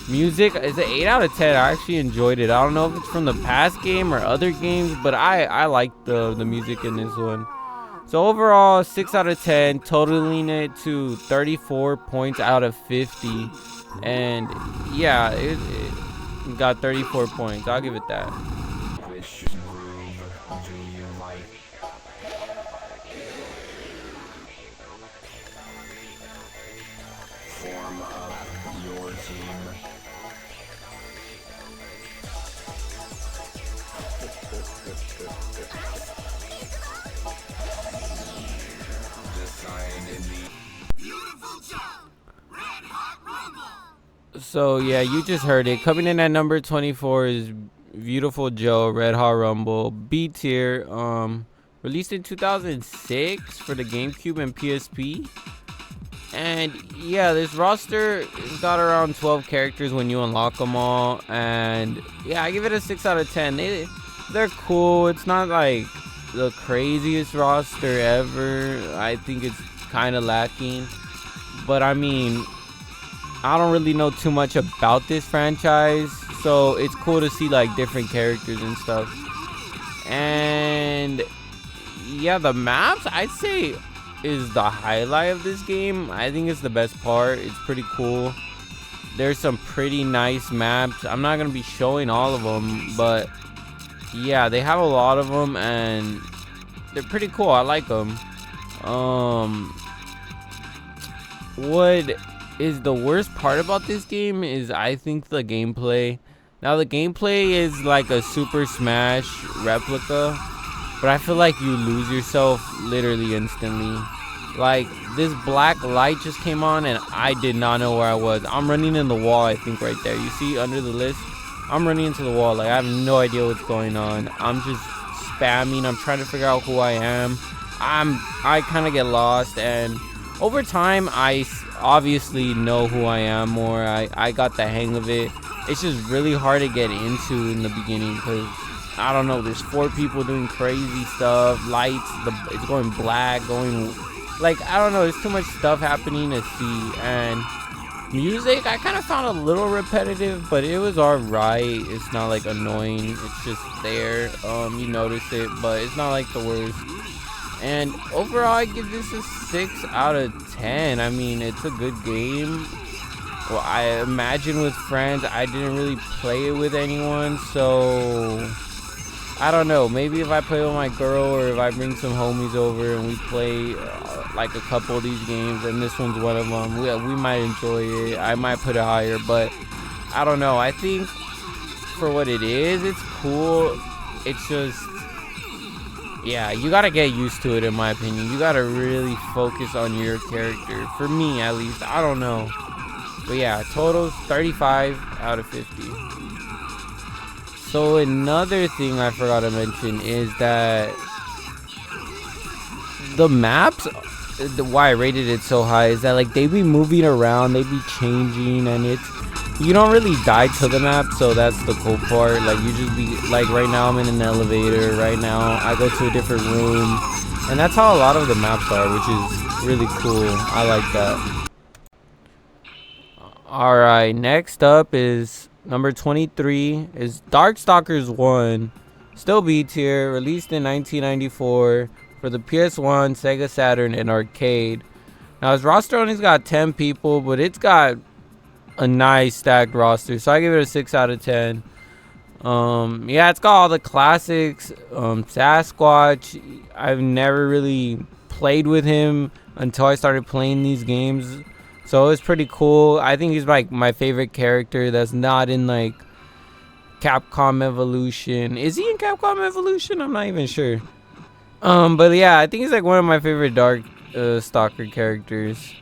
Music is an 8 out of 10. I actually enjoyed it. I don't know if it's from the past game or other games, but I like the music in this one. So overall, 6 out of 10, totaling it to 34 points out of 50. And yeah, it got 34 points. I'll give it that. Form up your team. So yeah, you just heard it. Coming in at number 24 is Beautiful Joe, Red Hot Rumble, B tier. Released in 2006 for the GameCube and PSP. And yeah, this roster has got around 12 characters when you unlock them all. And yeah, I give it a 6 out of 10. They're cool. It's not like the craziest roster ever. I think it's kind of lacking. But I mean, I don't really know too much about this franchise, so it's cool to see like different characters and stuff. And yeah, the maps, I'd say, is the highlight of this game. I think it's the best part. It's pretty cool. There's some pretty nice maps. I'm not gonna be showing all of them, but yeah, they have a lot of them and they're pretty cool. I like them. What is the worst part about this game is, I think, the gameplay. Now the gameplay is like a Super Smash replica, but I feel like you lose yourself literally instantly. Like this black light just came on and I did not know where I was. I'm running in the wall, I think, right there. You see under the list, I'm running into the wall. Like I have no idea what's going on. I'm just spamming. I'm trying to figure out who I am. I kind of get lost, and over time I obviously know who I am more. I got the hang of it. It's just really hard to get into in the beginning because I don't know, there's 4 people doing crazy stuff, lights, it's going black, going like, I don't know, there's too much stuff happening to see. And music, I kind of found a little repetitive, but it was alright. It's not like annoying, it's just there. You notice it, but it's not like the worst. And overall, I give this a 6 out of 10. I mean, it's a good game. Well, I imagine with friends. I didn't really play it with anyone, so I don't know. Maybe if I play with my girl, or if I bring some homies over and we play like a couple of these games, and this one's one of them, we might enjoy it. I might put it higher, but I don't know. I think for what it is, it's cool. It's just, yeah, you gotta get used to it, in my opinion. You gotta really focus on your character. For me, at least. I don't know. But yeah, totals 35 out of 50. So another thing I forgot to mention is that the maps, why I rated it so high, is that like they be moving around, they be changing, and you don't really die to the map, so that's the cool part. Like you just be like, right now I'm in an elevator, right now I go to a different room, and that's how a lot of the maps are, which is really cool. I like that. Alright, next up is number 23 is Darkstalkers 1, still B tier, released in 1994 for the PS1, Sega Saturn, and arcade. Now his roster only's got 10 people, but it's got a nice stacked roster, so I give it a 6 out of 10. Yeah, it's got all the classics. Sasquatch, I've never really played with him until I started playing these games, so it's pretty cool. I think he's like my favorite character that's not in like Capcom Evolution. Is he in Capcom Evolution? I'm not even sure. But yeah, I think he's like one of my favorite Dark Stalker characters.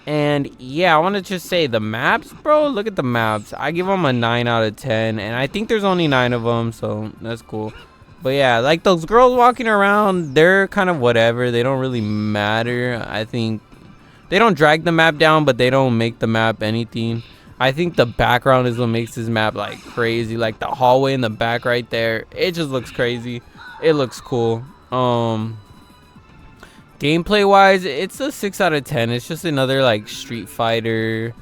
And yeah, I want to just say the maps, bro. Look at the maps. I give them a 9 out of 10, and I think there's only 9 of them, so that's cool. But yeah, like those girls walking around, they're kind of whatever. They don't really matter. I think they don't drag the map down, but they don't make the map anything. I think the background is what makes this map like crazy. Like the hallway in the back right there, it just looks crazy. It looks cool. Gameplay wise, it's a 6 out of 10. It's just another like Street Fighter.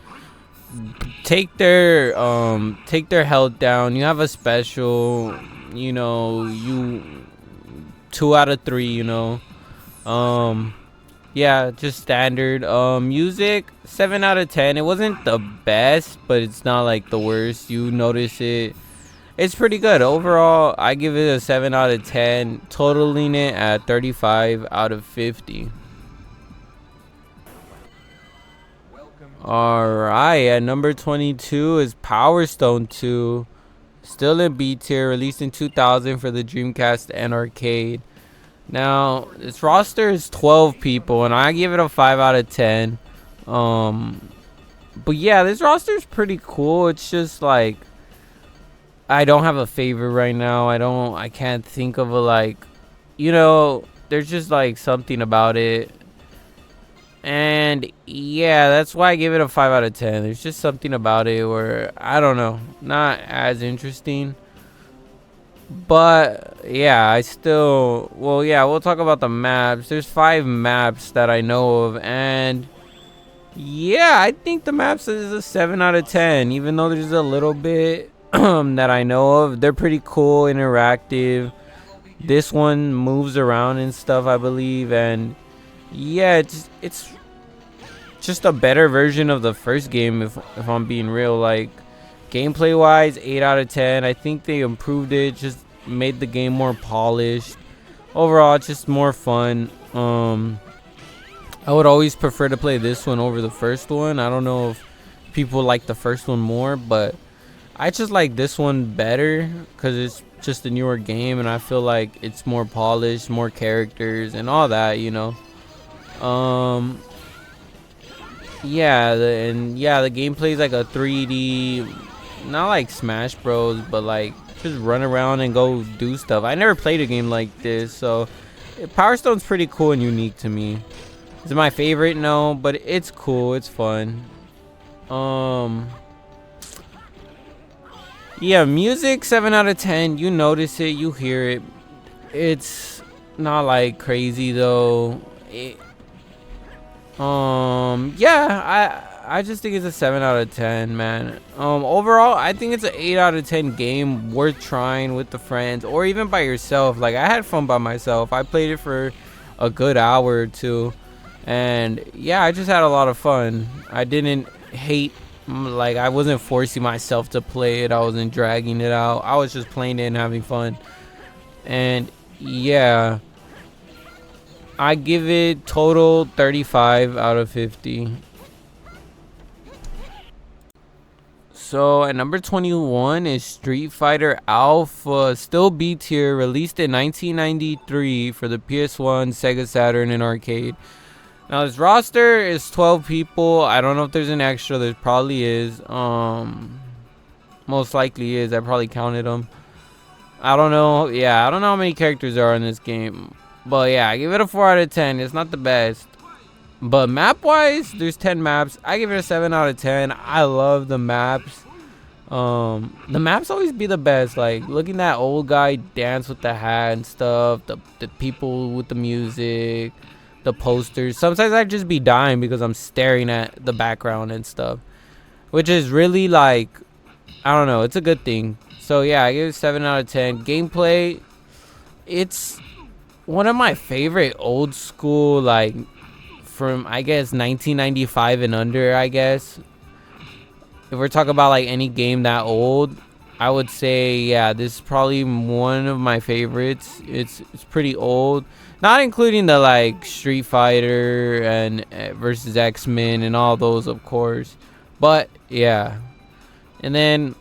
Take their health down. You have a special, you know, you 2 out of 3, you know. Yeah, just standard. Music 7 out of 10. It wasn't the best, but it's not like the worst. You notice it. It's pretty good. Overall, I give it a 7 out of 10, totaling it at 35 out of 50. Alright, at number 22 is Power Stone 2. Still in B tier, released in 2000 for the Dreamcast and arcade. Now, this roster is 12 people, and I give it a 5 out of 10. But yeah, this roster is pretty cool. It's just like, I don't have a favorite right now. I can't think of a like, you know, there's just like something about it. And yeah, that's why I give it a 5 out of 10. There's just something about it where, I don't know, not as interesting. But yeah, well, yeah, we'll talk about the maps. There's 5 maps that I know of, and yeah, I think the maps is a 7 out of 10, even though there's a little bit that I know of. They're pretty cool, interactive. This one moves around and stuff, I believe, and yeah, it's just a better version of the first game, if I'm being real. Like, gameplay wise, 8 out of 10. I think they improved it, just made the game more polished. Overall, it's just more fun. I would always prefer to play this one over the first one. I don't know if people like the first one more, but I just like this one better because it's just a newer game, and I feel like it's more polished, more characters and all that, you know. Yeah, the gameplay is like a 3D, not like Smash Bros, but like just run around and go do stuff. I never played a game like this, so Power Stone's pretty cool and unique to me. Is it my favorite? No, but it's cool. It's fun. Yeah, music 7 out of 10. You notice it, you hear it. It's not like crazy though. Yeah, I just think it's a 7 out of 10, man. Overall, I think it's an 8 out of 10 game worth trying with the friends or even by yourself. Like, I had fun by myself. I played it for a good hour or two, and yeah, I just had a lot of fun. I didn't hate, like, I wasn't forcing myself to play it. I wasn't dragging it out. I was just playing it and having fun. And yeah, I give it total 35 out of 50. So at number 21 is Street Fighter Alpha, still B tier, released in 1993 for the PS1, Sega Saturn, and arcade. Now this roster is 12 people. I don't know if there's an extra. There probably is. Most likely is. I probably counted them. I don't know. Yeah, I don't know how many characters there are in this game. But yeah, I give it a 4 out of 10. It's not the best. But map wise, there's 10 maps. I give it a 7 out of 10. I love the maps. The maps always be the best. Like, looking at that old guy dance with the hat and stuff. The people with the music. The posters. Sometimes I just be dying because I'm staring at the background and stuff. Which is really like, I don't know. It's a good thing. So yeah, I give it a 7 out of 10. Gameplay, it's one of my favorite old school, like, from, I guess, 1995 and under, I guess. If we're talking about like any game that old, I would say, yeah, this is probably one of my favorites. It's pretty old, not including the like Street Fighter and versus X-Men and all those, of course. But yeah, and then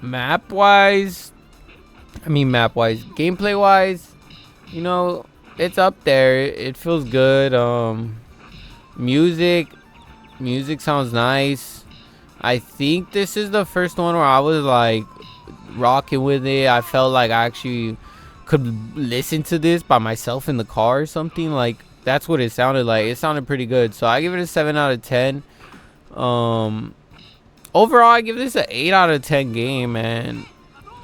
map wise, gameplay wise, you know, it's up there. It feels good. Music, music sounds nice. I think this is the first one where I was like rocking with it. I felt like I actually could listen to this by myself in the car or something. Like that's what it sounded like. It sounded pretty good. So I give it a 7 out of 10. Overall, I give this an 8 out of 10 game, and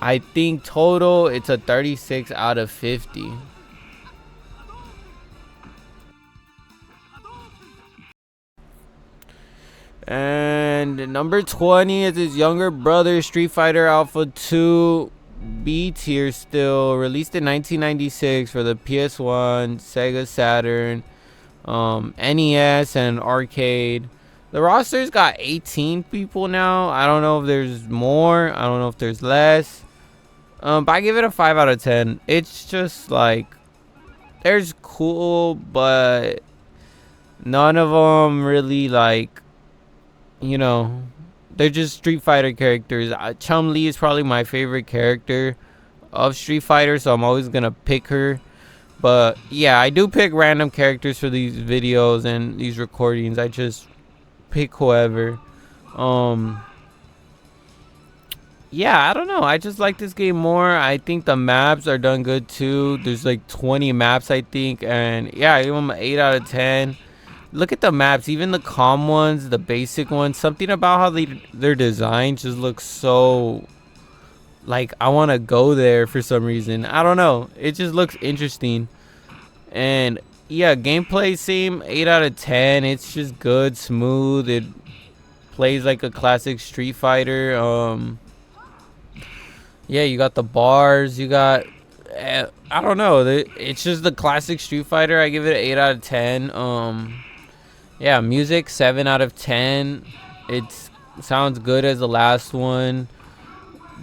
I think total it's a 36 out of 50. And number 20 is his younger brother, Street Fighter Alpha 2 B tier, still released in 1996 for the PS1, Sega Saturn, NES, and arcade. The roster's got 18 people now. I don't know if there's more. I don't know if there's less. But I give it a 5 out of 10. It's just like, there's cool, but none of them really like, you know, they're just Street Fighter characters. Chun-Li is probably my favorite character of Street Fighter, so I'm always gonna pick her. But yeah, I do pick random characters for these videos and these recordings. I just pick whoever. Yeah, I don't know. I just like this game more. I think the maps are done good too. There's like 20 maps, I think, and yeah, I give them an 8 out of 10. Look at the maps, even the calm ones, the basic ones. Something about how their design just looks so like I want to go there for some reason. I don't know. It just looks interesting. And yeah, gameplay same 8 out of 10. It's just good, smooth. It plays like a classic Street Fighter. Yeah, you got the bars. You got I don't know. It's just the classic Street Fighter. I give it an 8 out of 10. Yeah, music 7 out of 10. It sounds good as the last one.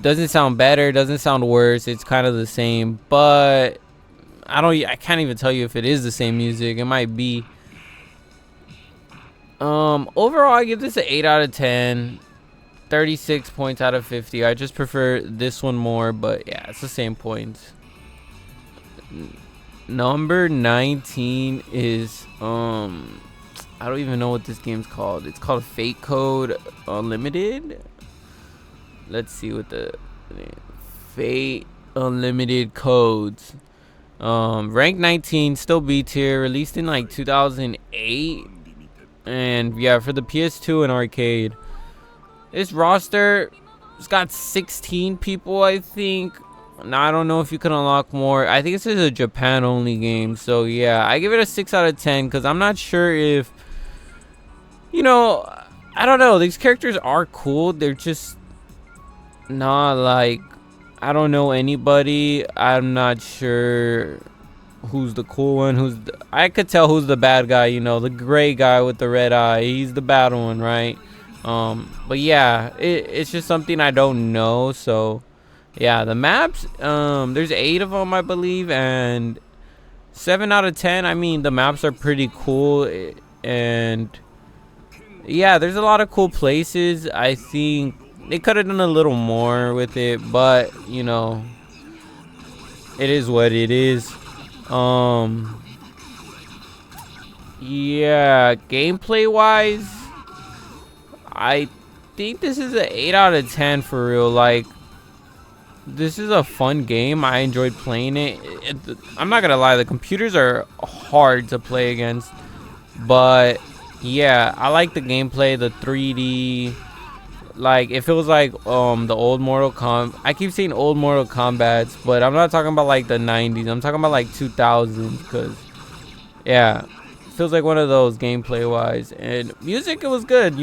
Doesn't sound better, doesn't sound worse. It's kind of the same, but I can't even tell you if it is the same music. It might be. Overall I give this an 8 out of 10. 36 points out of 50. I just prefer this one more, but yeah, it's the same points. Number 19 is I don't even know what this game's called. It's called Fate Code Unlimited. Let's see what the Fate Unlimited Codes. Rank 19, still B tier, released in like 2008. And yeah, for the PS2 and arcade. This roster, it's got 16 people, I think. Now, I don't know if you can unlock more. I think this is a Japan only game. So yeah, I give it a 6 out of 10 because I'm not sure if, you know, I don't know. These characters are cool. They're just not like, I don't know anybody. I'm not sure who's the cool one. I could tell who's the bad guy, you know, the gray guy with the red eye. He's the bad one, right? But yeah, it's just something I don't know. So yeah, the maps, there's 8 of them, I believe, and 7 out of 10. I mean, the maps are pretty cool, and yeah, there's a lot of cool places. I think they could have done a little more with it, but you know, it is what it is. Yeah, gameplay wise, I think this is an 8 out of 10 for real. Like, this is a fun game. I enjoyed playing it. I'm not gonna lie, the computers are hard to play against, but yeah, I like the gameplay, the 3D. Like, it feels like the old Mortal Kombat. I keep saying old Mortal Kombats, but I'm not talking about like the 90s. I'm talking about like 2000s, because yeah, it feels like one of those gameplay wise. And music, it was good.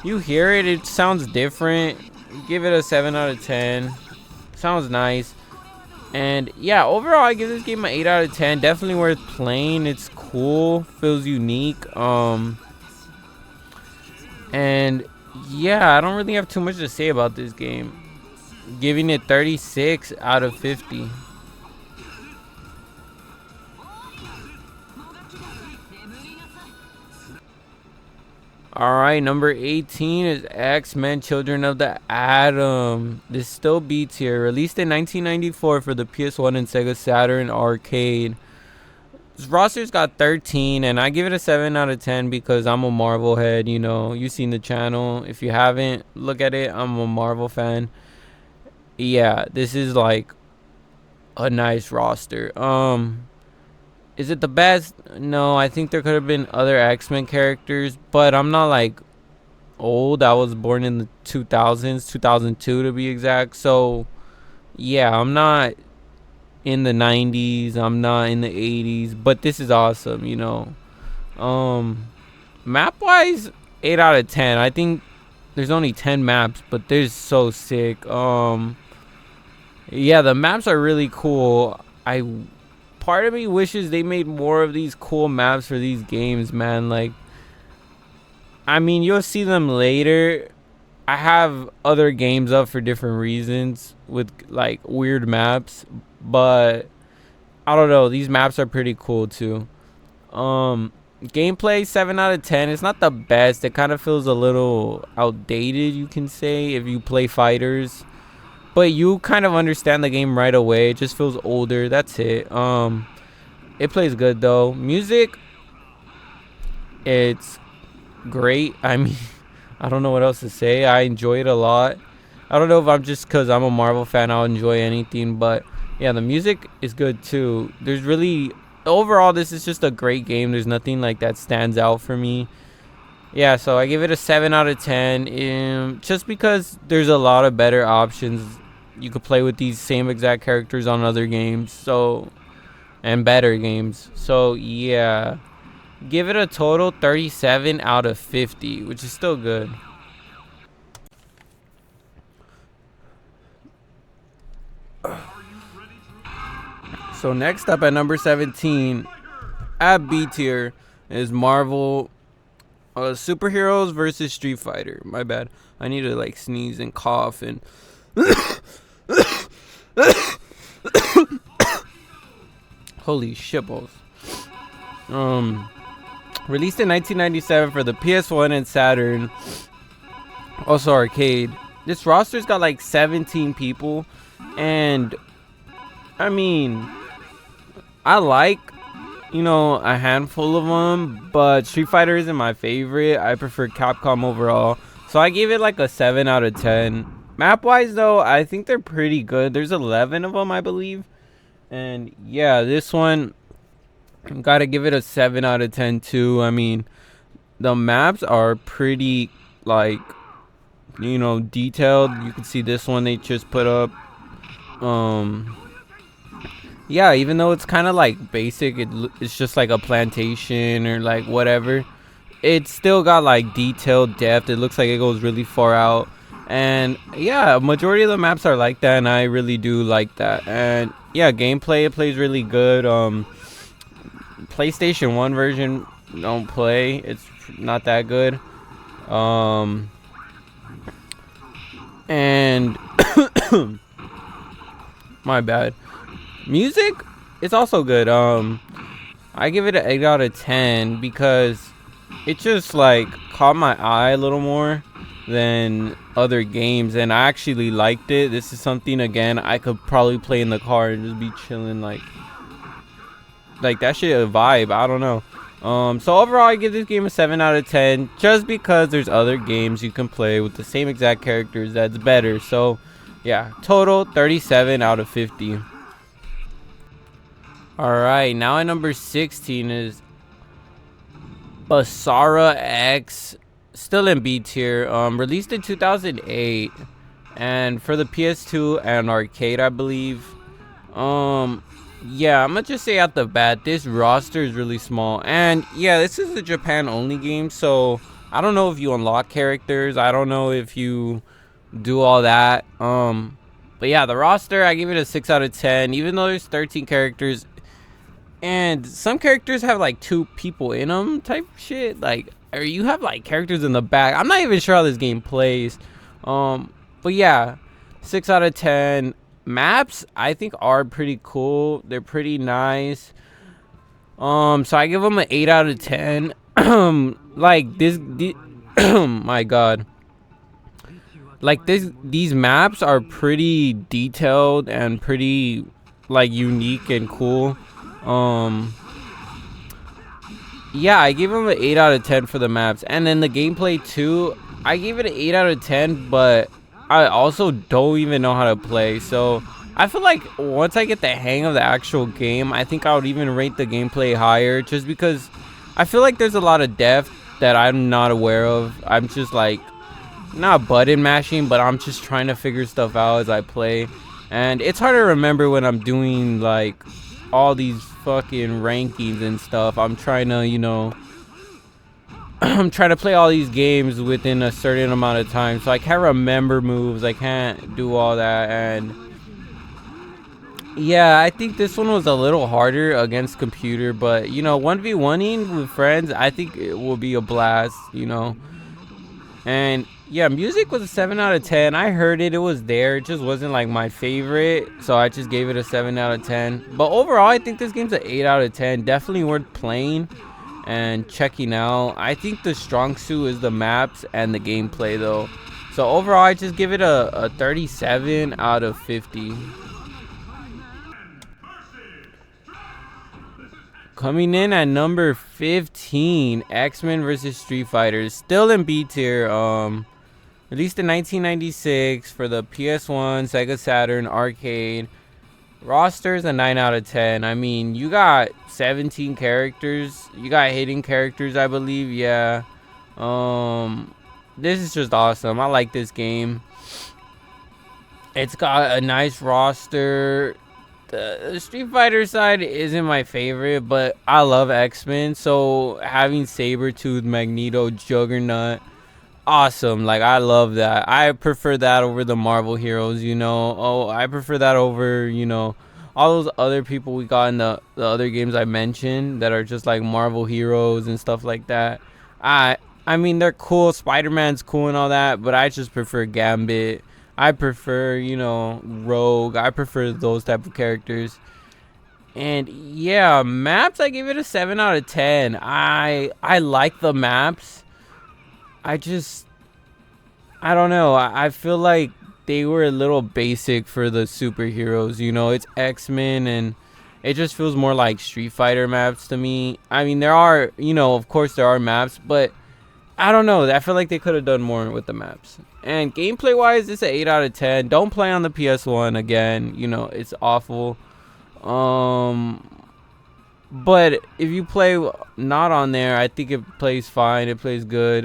You hear it, it sounds different. Give it a 7 out of 10. Sounds nice. And yeah, overall I give this game an 8 out of 10. Definitely worth playing. It's cool, feels unique. And yeah, I don't really have too much to say about this game. Giving it 36 out of 50. All right, number 18 is X-Men Children of the Atom. This still beats here. Released in 1994 for the PS1 and Sega Saturn arcade. This roster's got 13, and I give it a 7 out of 10 because I'm a Marvel head. You know, you've seen the channel. If you haven't, look at it. I'm a Marvel fan. Yeah, this is like a nice roster. Is it the best? No, I think there could have been other X-Men characters, but I'm not like old. I was born in the 2000s, 2002 to be exact. So, yeah, I'm not in the 90s. I'm not in the 80s, but this is awesome, you know. Map wise, 8 out of 10. I think there's only 10 maps, but they're so sick. Yeah, the maps are really cool. Part of me wishes they made more of these cool maps for these games, man. Like, I mean, you'll see them later. I have other games up for different reasons with like weird maps, but I don't know. These maps are pretty cool too. Gameplay 7 out of 10. It's not the best. It kind of feels a little outdated, you can say, if you play fighters. But you kind of understand the game right away. It just feels older. That's it. It plays good though. Music, it's great. I mean, I don't know what else to say. I enjoy it a lot. I don't know if I'm just because I'm a Marvel fan, I'll enjoy anything. But yeah, the music is good too. There's really, overall, this is just a great game. There's nothing like that stands out for me. Yeah, so I give it a 7 out of 10. Just because there's a lot of better options. You could play with these same exact characters on other games. So, and better games. So, yeah. Give it a total 37 out of 50, which is still good. So next up at number 17, at B tier, is Marvel Superheroes versus Street Fighter. My bad. I need to like sneeze and cough and holy shitballs. Released in 1997 for the PS1 and Saturn, also arcade. This roster's got like 17 people, and I mean, I like, you know, a handful of them, but Street Fighter isn't my favorite. I prefer Capcom overall, so I gave it like a 7 out of 10. Map wise though, I think they're pretty good. There's 11 of them, I believe, and yeah, this one gotta give it a 7 out of 10 too. I mean, the maps are pretty like, you know, detailed. You can see this one they just put up. Yeah, even though it's kind of like basic, it's just like a plantation or like whatever, it's still got like detailed depth. It looks like it goes really far out, and yeah, majority of the maps are like that, and I really do like that. And yeah, gameplay, it plays really good. PlayStation 1 version, don't play, it's not that good. And my bad. Music, it's also good. I give it an 8 out of 10 because it just like caught my eye a little more than other games, and I actually liked it. This is something, again, I could probably play in the car and just be chilling, like that shit a vibe. I don't know. So overall, I give this game a 7 out of 10 just because there's other games you can play with the same exact characters that's better. So yeah, total 37 out of 50. Alright, now at number 16 is Basara X, still in B tier. Released in 2008 and for the PS2 and arcade, I believe. Yeah, I'm gonna just say at the bat, this roster is really small, and yeah, this is a Japan only game, so I don't know if you unlock characters, I don't know if you do all that. But yeah, the roster, I give it a 6 out of 10, even though there's 13 characters, and some characters have like 2 people in them type shit, like, or you have like characters in the back. I'm not even sure how this game plays. But yeah, 6 out of 10. Maps, I think, are pretty cool. They're pretty nice. So I give them an 8 out of 10. Like this, My God. Like these maps are pretty detailed and pretty like unique and cool. Um yeah, I gave them an 8 out of 10 for the maps. And then the gameplay too, I gave it an 8 out of 10, but I also don't even know how to play. So I feel like once I get the hang of the actual game, I think I would even rate the gameplay higher, just because I feel like there's a lot of depth that I'm not aware of. I'm just like not button mashing, but I'm just trying to figure stuff out as I play. And it's hard to remember when I'm doing like all these fucking rankings and stuff. I'm trying to, I'm trying to play all these games within a certain amount of time, so I can't remember moves. I can't do all that. And yeah, I think this one was a little harder against computer, but 1v1ing with friends, I think it will be a blast. And yeah, music was a 7 out of 10. I heard it was there. It just wasn't like my favorite, so I just gave it a 7 out of 10. But overall, I think this game's an 8 out of 10. Definitely worth playing and checking out. I think the strong suit is the maps and the gameplay though. So overall, I just give it a 37 out of 50. Coming in at number 15, X-Men vs. Street Fighter. Still in B tier. Released in 1996 for the PS1, Sega Saturn, arcade. Roster's a 9 out of 10. I mean, you got 17 characters. You got hidden characters, I believe. Yeah. This is just awesome. I like this game. It's got a nice roster. The Street Fighter side isn't my favorite, but I love X-Men. So having Sabretooth, Magneto, Juggernaut, awesome. Like, I love that. I prefer that over the Marvel heroes. I prefer that over all those other people we got in the other games I mentioned that are just like Marvel heroes and stuff like that. I mean, they're cool. Spider-Man's cool and all that, but I just prefer Gambit. I prefer Rogue. I prefer those type of characters. And yeah, maps, I give it a 7 out of 10. I like the maps. I don't know. I feel like they were a little basic for the superheroes. It's X-Men, and it just feels more like Street Fighter maps to me. I mean, there are, of course there are maps, but I don't know. I feel like they could have done more with the maps. And gameplay wise, it's an 8 out of 10. Don't play on the PS1 again. It's awful. But if you play not on there, I think it plays fine. It plays good.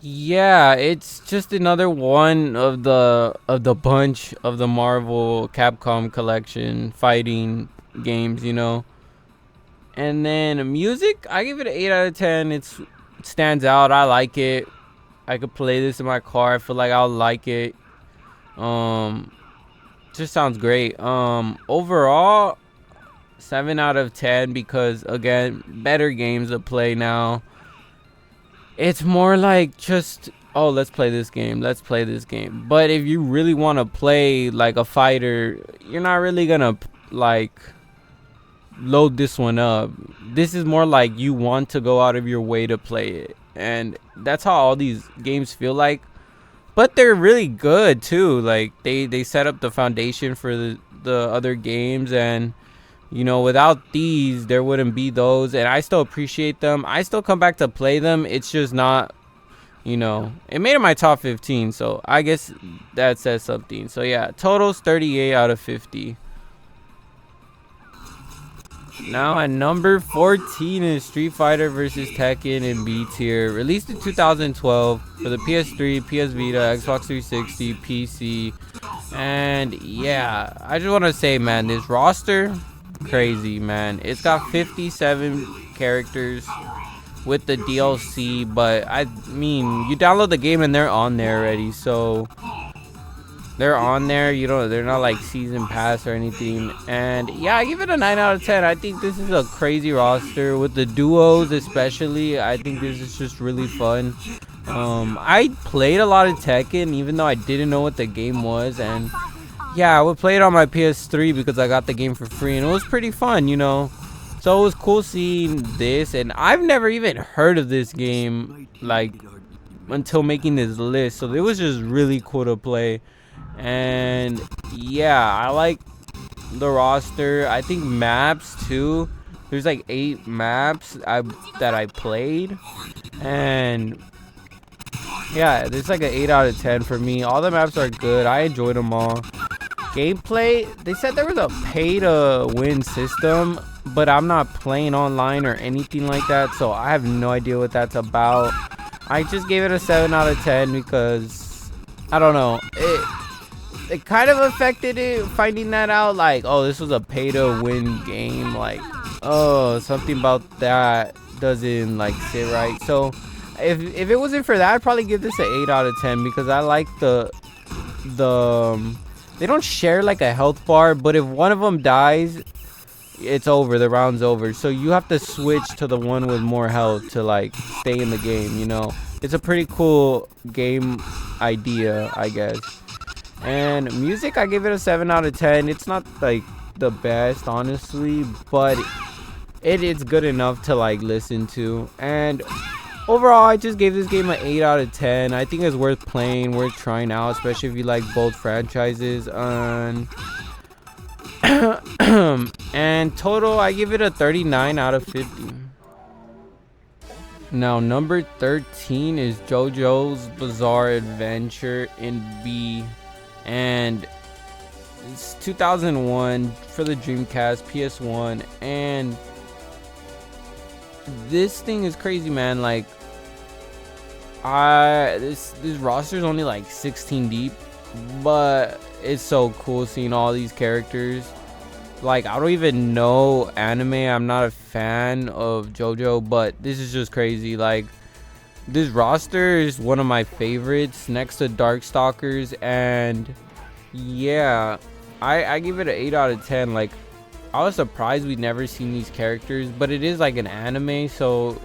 Yeah, it's just another one of the bunch of the Marvel Capcom collection fighting games. And then music, I give it an 8 out of 10. It stands out. I like it. I could play this in my car. I feel like I'll like it. Just sounds great. Overall, 7 out of 10 because, again, better games to play now. It's more like just, oh, let's play this game. Let's play this game. But if you really want to play like a fighter, you're not really gonna like load this one up. This is more like you want to go out of your way to play it, and that's how all these games feel like. But they're really good too. Like they set up the foundation for the other games, and without these there wouldn't be those, and I still appreciate them. I still come back to play them. It's just not, it made it my top 15, so I guess that says something. So yeah, totals 38 out of 50. Now at number 14 is Street Fighter vs. Tekken in B tier. Released in 2012 for the PS3, PS Vita, Xbox 360, PC. And yeah, I just want to say, man, this roster, crazy, man. It's got 57 characters with the DLC, but I mean, you download the game and they're on there already, so they're on there. They're not like season pass or anything. And yeah, I give it a 9 out of 10. I think this is a crazy roster with the duos, especially. I think this is just really fun. I played a lot of Tekken even though I didn't know what the game was, and yeah, I would play it on my PS3 because I got the game for free, and it was pretty fun. So it was cool seeing this, and I've never even heard of this game like until making this list. So it was just really cool to play. And yeah, I like the roster. I think maps too. There's like 8 maps that I played, and yeah, it's like an 8 out of 10 for me. All the maps are good. I enjoyed them all. Gameplay, they said there was a pay to win system, but I'm not playing online or anything like that, so I have no idea what that's about. I just gave it a 7 out of 10 because I don't know, it kind of affected it finding that out, like, oh, this was a pay to win game, like, oh, something about that doesn't like sit right. So if it wasn't for that, I'd probably give this an 8 out of 10 because I like the they don't share like a health bar, but if one of them dies, it's over, the round's over. So you have to switch to the one with more health to like stay in the game, you know. It's a pretty cool game idea, I guess. And music, I give it a 7 out of 10. It's not like the best, honestly, but it's good enough to like listen to. And overall, I just gave this game an 8 out of 10. I think it's worth playing, worth trying out, especially if you like both franchises. And total, I give it a 39 out of 50. Now, number 13 is JoJo's Bizarre Adventure in B. And it's 2001 for the Dreamcast, PS1. And this thing is crazy, man. Like, this roster is only like 16 deep, but it's so cool seeing all these characters. Like, I don't even know anime. I'm not a fan of JoJo, but this is just crazy. Like, this roster is one of my favorites next to Darkstalkers. And yeah, I give it an 8 out of 10. Like, I was surprised we'd never seen these characters, but it is like an anime, so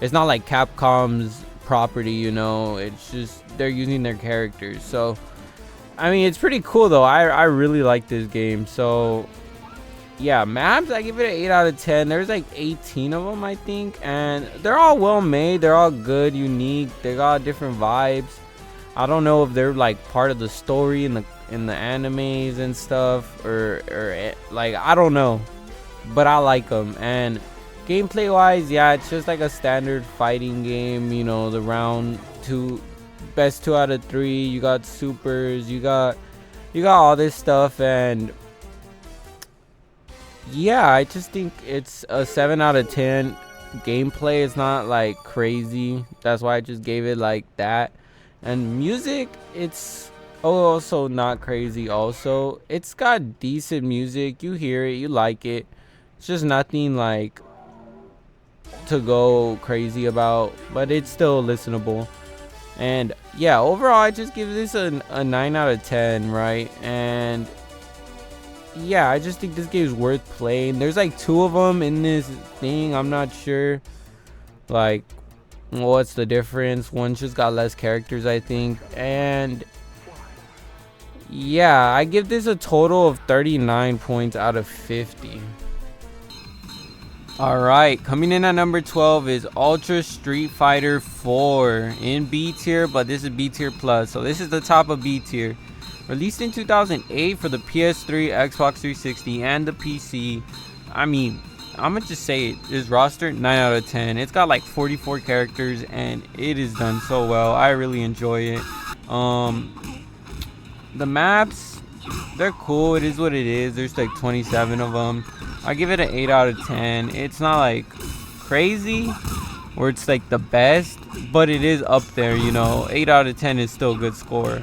it's not like Capcom's property, you know. It's just they're using their characters. So I mean, it's pretty cool though. I really like this game. So yeah, maps, I give it an 8 out of 10. There's like 18 of them, I think, and they're all well made. They're all good, unique. They got different vibes. I don't know if they're like part of the story in the animes and stuff, or like, I don't know, but I like them. And gameplay wise, yeah, it's just like a standard fighting game, you know. The round 2, best 2 out of 3, you got supers, you got all this stuff. And yeah, I just think it's a 7 out of 10. Gameplay is not like crazy, that's why I just gave it like that. And music, it's also not crazy. Also, it's got decent music. You hear it, you like it. It's just nothing like to go crazy about, but it's still listenable. And yeah, overall, I just give this a 9 out of 10, right? And yeah, I just think this game is worth playing. There's like 2 of them in this thing. I'm not sure like what's the difference. One just got less characters, I think. And yeah, I give this a total of 39 points out of 50. Alright, coming in at number 12 is Ultra Street Fighter 4 in B tier, but this is B tier plus, so this is the top of B tier. Released in 2008 for the PS3, Xbox 360, and the PC. I mean, I'm gonna just say it, this roster, 9 out of 10. It's got like 44 characters, and it is done so well. I really enjoy it. The maps, they're cool. It is what it is. There's like 27 of them. I give it an 8 out of 10. It's not like crazy where it's like the best, but it is up there, you know. 8 out of 10 is still a good score.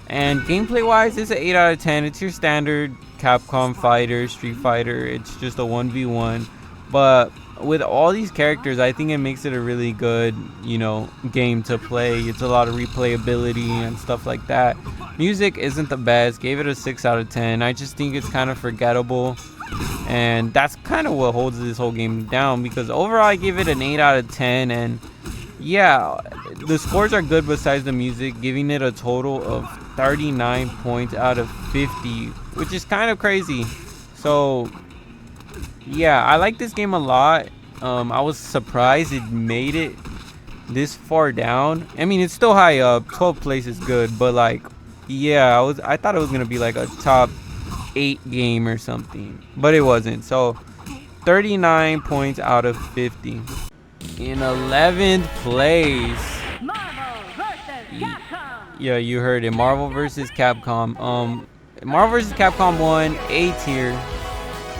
And gameplay wise, it's an 8 out of 10. It's your standard Capcom fighter, Street Fighter. It's just a 1v1, but with all these characters, I think it makes it a really good, you know, game to play. It's a lot of replayability and stuff like that. Music isn't the best. Gave it a 6 out of 10. I just think it's kind of forgettable, and that's kind of what holds this whole game down, because overall I give it an 8 out of 10. And yeah, the scores are good besides the music, giving it a total of 39 points out of 50, which is kind of crazy. So yeah, I like this game a lot. I was surprised it made it this far down. I mean, it's still high up. 12th place is good, but like, yeah, I thought it was gonna be like a top 8 game or something, but it wasn't. So 39 points out of 50. In 11th place. Yeah, you heard it. Marvel vs. Capcom. Marvel vs. Capcom 1, A tier,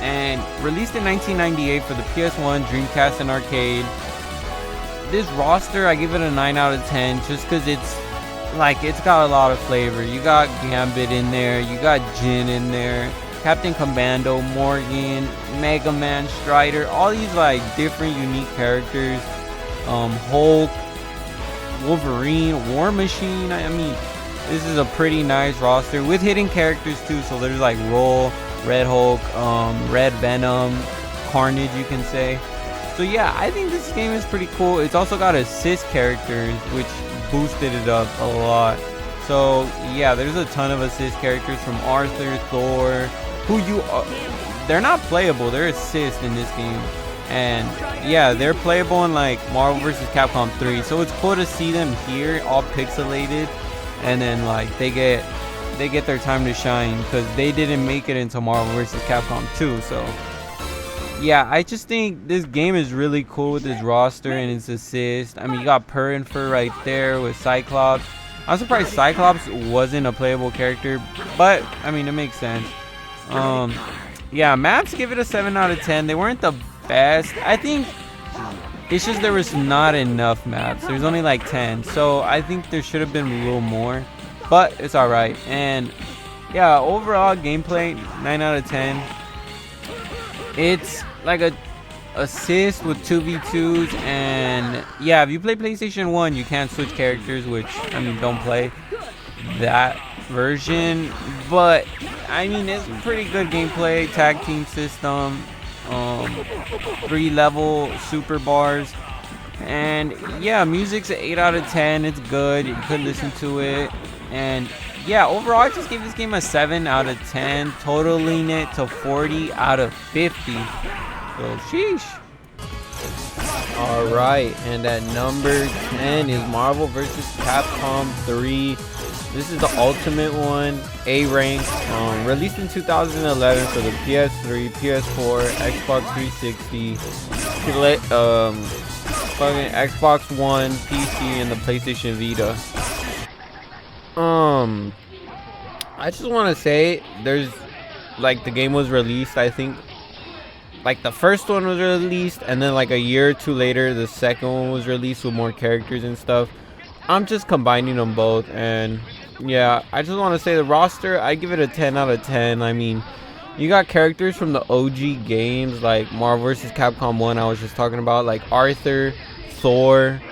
and released in 1998 for the PS1, Dreamcast, and arcade. This roster, I give it a 9 out of 10 just because it's got a lot of flavor. You got Gambit in there, you got Jin in there, Captain Commando, Morgan, Mega Man, Strider, all these like different unique characters. Hulk, Wolverine, War Machine. I mean, this is a pretty nice roster with hidden characters too. So there's like Roll, Red Hulk, Red Venom, Carnage, you can say. So yeah, I think this game is pretty cool. It's also got assist characters, which boosted it up a lot. So yeah, there's a ton of assist characters from Arthur, Thor, they're not playable, they're assist in this game. And yeah, they're playable in like Marvel vs. Capcom 3. So it's cool to see them here all pixelated, and then like they get their time to shine because they didn't make it into Marvel vs. Capcom 2. So yeah, I just think this game is really cool with its roster and its assist. I mean, you got Purinfer right there with Cyclops. I'm surprised Cyclops wasn't a playable character, but I mean, it makes sense. Yeah, maps give it a 7 out of 10. They weren't the best. I think it's just there was not enough maps. There's only like 10, so I think there should have been a little more, but it's all right. And yeah, overall gameplay 9 out of 10. It's like a assist with 2v2s, and yeah, if you play PlayStation 1 you can't switch characters, which I mean, don't play that version, but I mean, it's pretty good gameplay. Tag team system, 3-level super bars, and yeah, music's an 8 out of 10. It's good, you could listen to it. And yeah, overall I just gave this game a 7 out of 10, totaling it to 40 out of 50. So sheesh. Alright, and at number 10 is Marvel vs. Capcom 3. This is the ultimate one, A rank, released in 2011 for the PS3, PS4, Xbox 360, fucking Xbox One, PC, and the PlayStation Vita. I just want to say, there's like, the game was released, I think like the first one was released, and then like a year or two later the second one was released with more characters and stuff. I'm just combining them both, and yeah, I just want to say the roster, I give it a 10 out of 10. I mean, you got characters from the OG games like Marvel vs. Capcom 1 I was just talking about, like Arthur, Thor,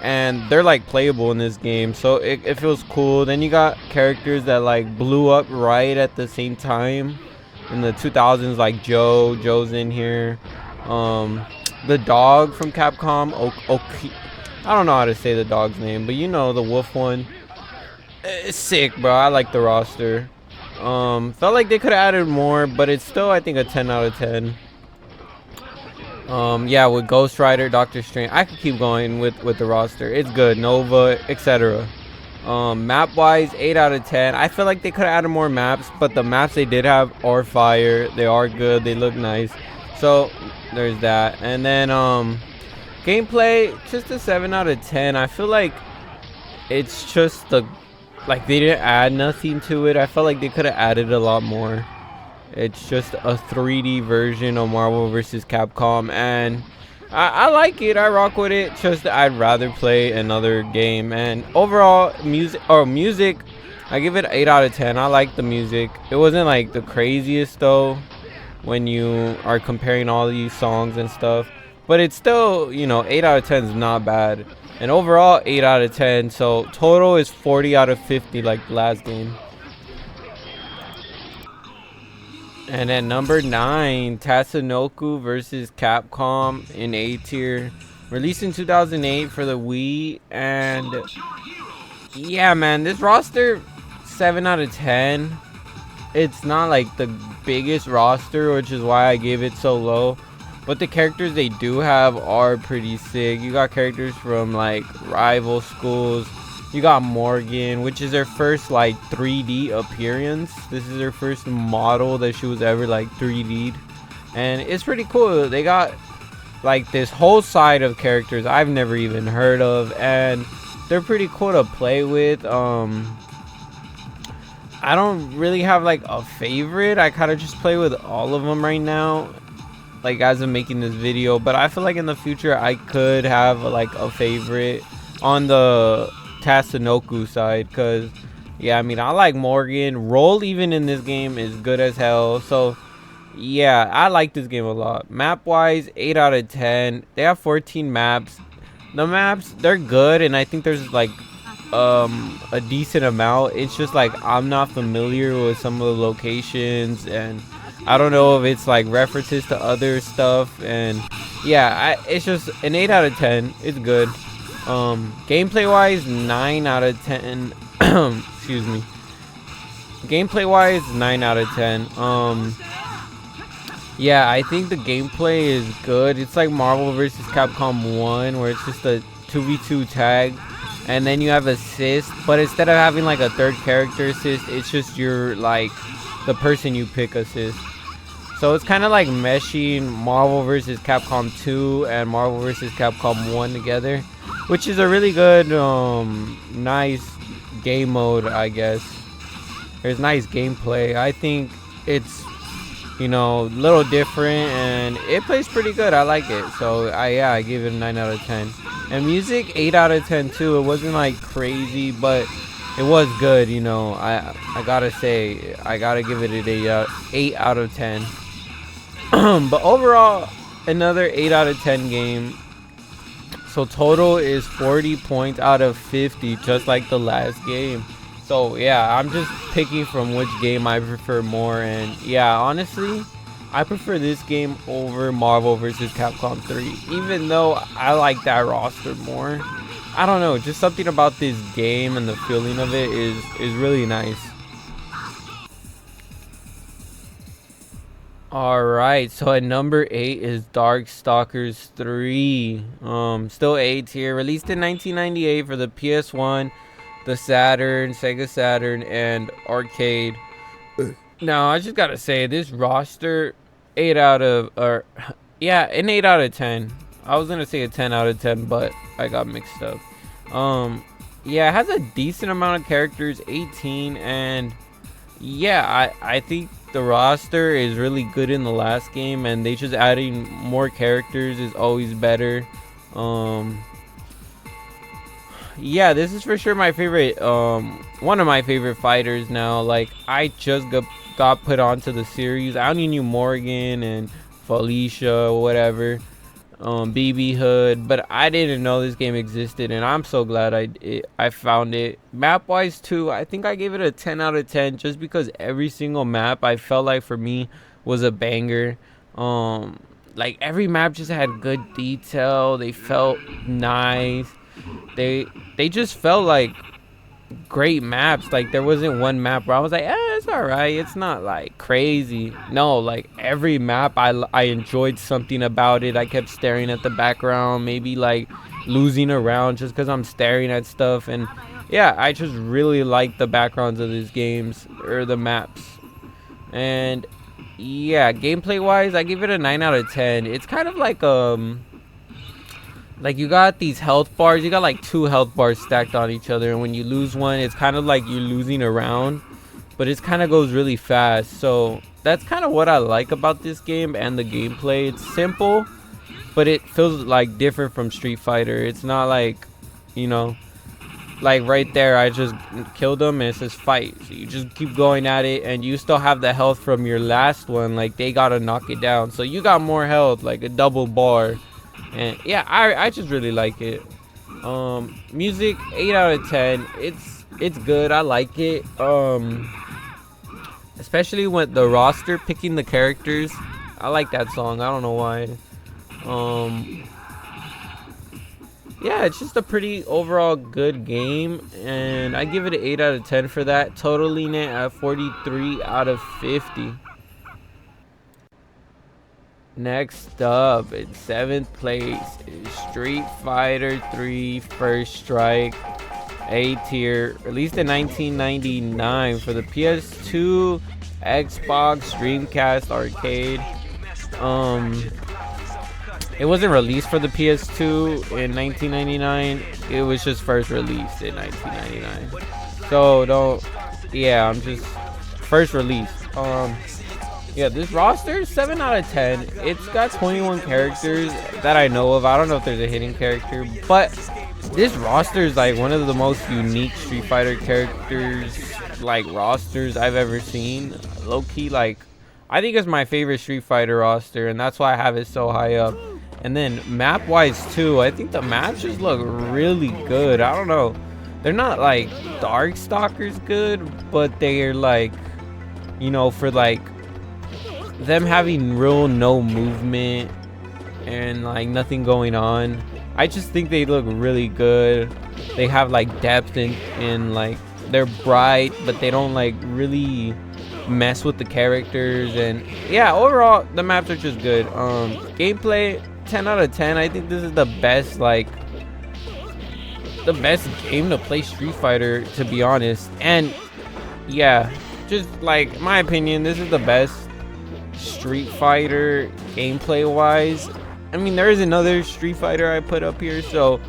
and they're like playable in this game, so it feels cool. Then you got characters that like blew up right at the same time in the 2000s, like Joe's in here. The dog from Capcom, I don't know how to say the dog's name, but you know, the wolf one. It's sick, bro. I like the roster. Felt like they could have added more, but it's still, I think, a 10 out of 10. Yeah, with Ghost Rider, Doctor Strange, I could keep going with the roster. It's good. Nova, etc. Map wise, 8 out of 10. I feel like they could have added more maps, but the maps they did have are fire. They are good, they look nice, so there's that. And then gameplay, just a 7 out of 10. I feel like it's just like they didn't add nothing to it. I felt like they could have added a lot more. It's just a 3D version of Marvel vs. Capcom, and I like it. I rock with it. Just I'd rather play another game. And overall, music, I give it 8 out of 10. I like the music. It wasn't like the craziest though when you are comparing all these songs and stuff, but it's still, you know, 8 out of 10 is not bad. And overall, 8 out of 10. So total is 40 out of 50, like the last game. And at number 9, Tatsunoko vs. Capcom in A tier, released in 2008 for the Wii. And yeah, man, this roster, 7 out of 10. it's not like the biggest roster, which is why I gave it so low. But the characters they do have are pretty sick. You got characters from like rival schools. You got Morgan, which is her first like 3D appearance. This is her first model that she was ever like 3D'd. And it's pretty cool. They got like this whole side of characters I've never even heard of, and they're pretty cool to play with. I don't really have like a favorite. I kind of just play with all of them right now, like as I'm making this video. But I feel like in the future I could have like a favorite on the Tatsunoko side, because yeah, I mean, I like Morgan. Roll even in this game is good as hell. So yeah, I like this game a lot. Map wise, 8 out of 10. They have 14 maps. The maps, they're good, and I think there's like a decent amount. It's just like I'm not familiar with some of the locations, and I don't know if it's like references to other stuff. And yeah, it's just an 8 out of 10. It's good. Gameplay wise, 9 out of 10. Excuse me. Gameplay wise, 9 out of 10. Yeah, I think the gameplay is good. It's like Marvel vs. Capcom 1, where it's just a 2v2 tag, and then you have assist, but instead of having like a third character assist, it's just your like the person you pick assist. So it's kind of like meshing Marvel vs. Capcom 2 and Marvel vs. Capcom 1 together, which is a really good nice game mode, I guess. There's nice gameplay. I think it's, you know, a little different, and it plays pretty good. I like it. So I give it a 9 out of 10. And music, 8 out of 10 too. It wasn't like crazy, but it was good. You know, I gotta say, I gotta give it an 8 out of 10. But overall, another 8 out of 10 game. So total is 40 points out of 50, just like the last game. So yeah, I'm just picking from which game I prefer more, and yeah, honestly, I prefer this game over Marvel vs. Capcom 3, even though I like that roster more. I don't know, just something about this game and the feeling of it is really nice. Alright, so at number 8 is Darkstalkers 3. Still 8 here, released in 1998 for the PS1, the Saturn, Sega Saturn, and arcade. Now I just gotta say, this roster, 8 out of, or yeah, an 8 out of 10. I was gonna say a 10 out of 10, but I got mixed up. Yeah, it has a decent amount of characters, 18, and yeah, I think the roster is really good in the last game, and they just adding more characters is always better. Yeah, this is for sure my favorite, one of my favorite fighters now. Like, I just got put onto the series. I only knew Morgan and Felicia, whatever, BB Hood, but I didn't know this game existed, and I'm so glad I found it. Map wise too, I think I gave it a 10 out of 10, just because every single map I felt like for me was a banger. Like every map just had good detail. They felt nice. They just felt like great maps. Like there wasn't one map where I was like, it's all right, it's not like crazy. No, like every map I enjoyed something about it. I kept staring at the background, maybe like losing around just because I'm staring at stuff. And yeah, I just really like the backgrounds of these games, or the maps. And yeah, gameplay wise, I give it a 9 out of 10. It's kind of like you got these health bars. You got like 2 health bars stacked on each other, and when you lose one, it's kind of like you're losing a round, but it kind of goes really fast. So that's kind of what I like about this game and the gameplay. It's simple, but it feels like different from Street Fighter. It's not like, you know, like right there I just killed them and it says fight, so you just keep going at it, and you still have the health from your last one. Like they gotta knock it down, so you got more health, like a double bar. And yeah, I just really like it. Music, 8 out of 10. It's good. I like it. Especially when the roster picking the characters. I like that song. I don't know why. yeah, it's just a pretty overall good game, and I give it an 8 out of 10 for that, totaling it at 43 out of 50. Next up, in 7th place is Street Fighter 3 First Strike, A tier, released in 1999 for the PS2, Xbox, Dreamcast, arcade. It wasn't released for the PS2 in 1999. It was just first released in 1999. So don't, yeah, I'm just first release. Yeah, this roster is 7 out of 10. It's got 21 characters that I know of. I don't know if there's a hidden character, but this roster is like one of the most unique Street Fighter characters, like rosters I've ever seen. Low key, like I think it's my favorite Street Fighter roster, and that's why I have it so high up. And then map wise too, I think the maps just look really good. I don't know, they're not like Darkstalkers good, but they're like, you know, for like them having real no movement and like nothing going on, I just think they look really good. They have like depth in like they're bright, but they don't like really mess with the characters. And yeah, overall the maps are just good. Gameplay 10 out of 10. I think this is the best, like the best game to play Street Fighter, to be honest. And yeah, just like my opinion, this is the best Street Fighter gameplay wise. I mean, there is another Street Fighter I put up here, so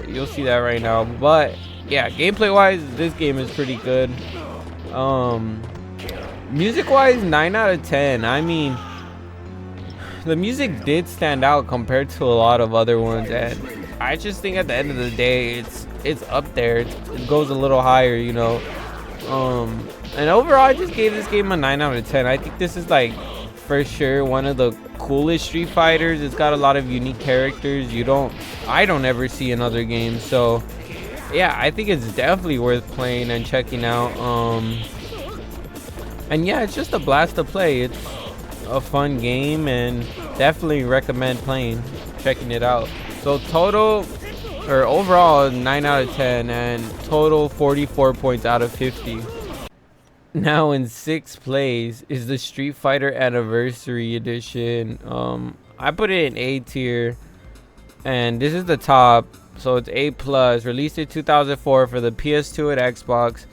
you'll see that right now. But yeah, gameplay wise, this game is pretty good. Music wise, 9 out of 10. I mean, the music did stand out compared to a lot of other ones, and I just think at the end of the day, it's up there. It goes a little higher, you know. And overall, I just gave this game a 9 out of 10. I think this is like for sure one of the coolest Street Fighters. It's got a lot of unique characters I don't ever see in other games. So yeah, I think it's definitely worth playing and checking out. And yeah, it's just a blast to play. It's a fun game, and definitely recommend checking it out. So total or overall 9 out of 10, and total 44 points out of 50. Now in 6th place is the Street Fighter Anniversary Edition. I put it in A tier, and this is the top, so it's A plus. Released in 2004 for the PS2 and Xbox.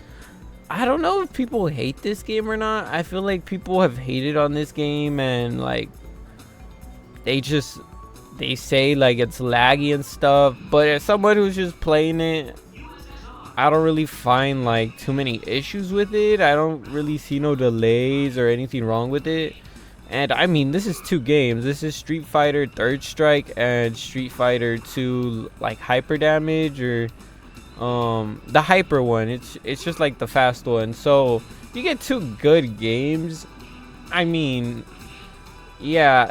I don't know if people hate this game or not. I feel like people have hated on this game, and like they say like it's laggy and stuff, but as someone who's just playing it, I don't really find like too many issues with it. I don't really see no delays or anything wrong with it. And I mean, this is 2 games. This is Street Fighter Third Strike and Street Fighter 2 like Hyper Damage, or the hyper one. It's just like the fast one. So you get 2 good games. I mean, yeah,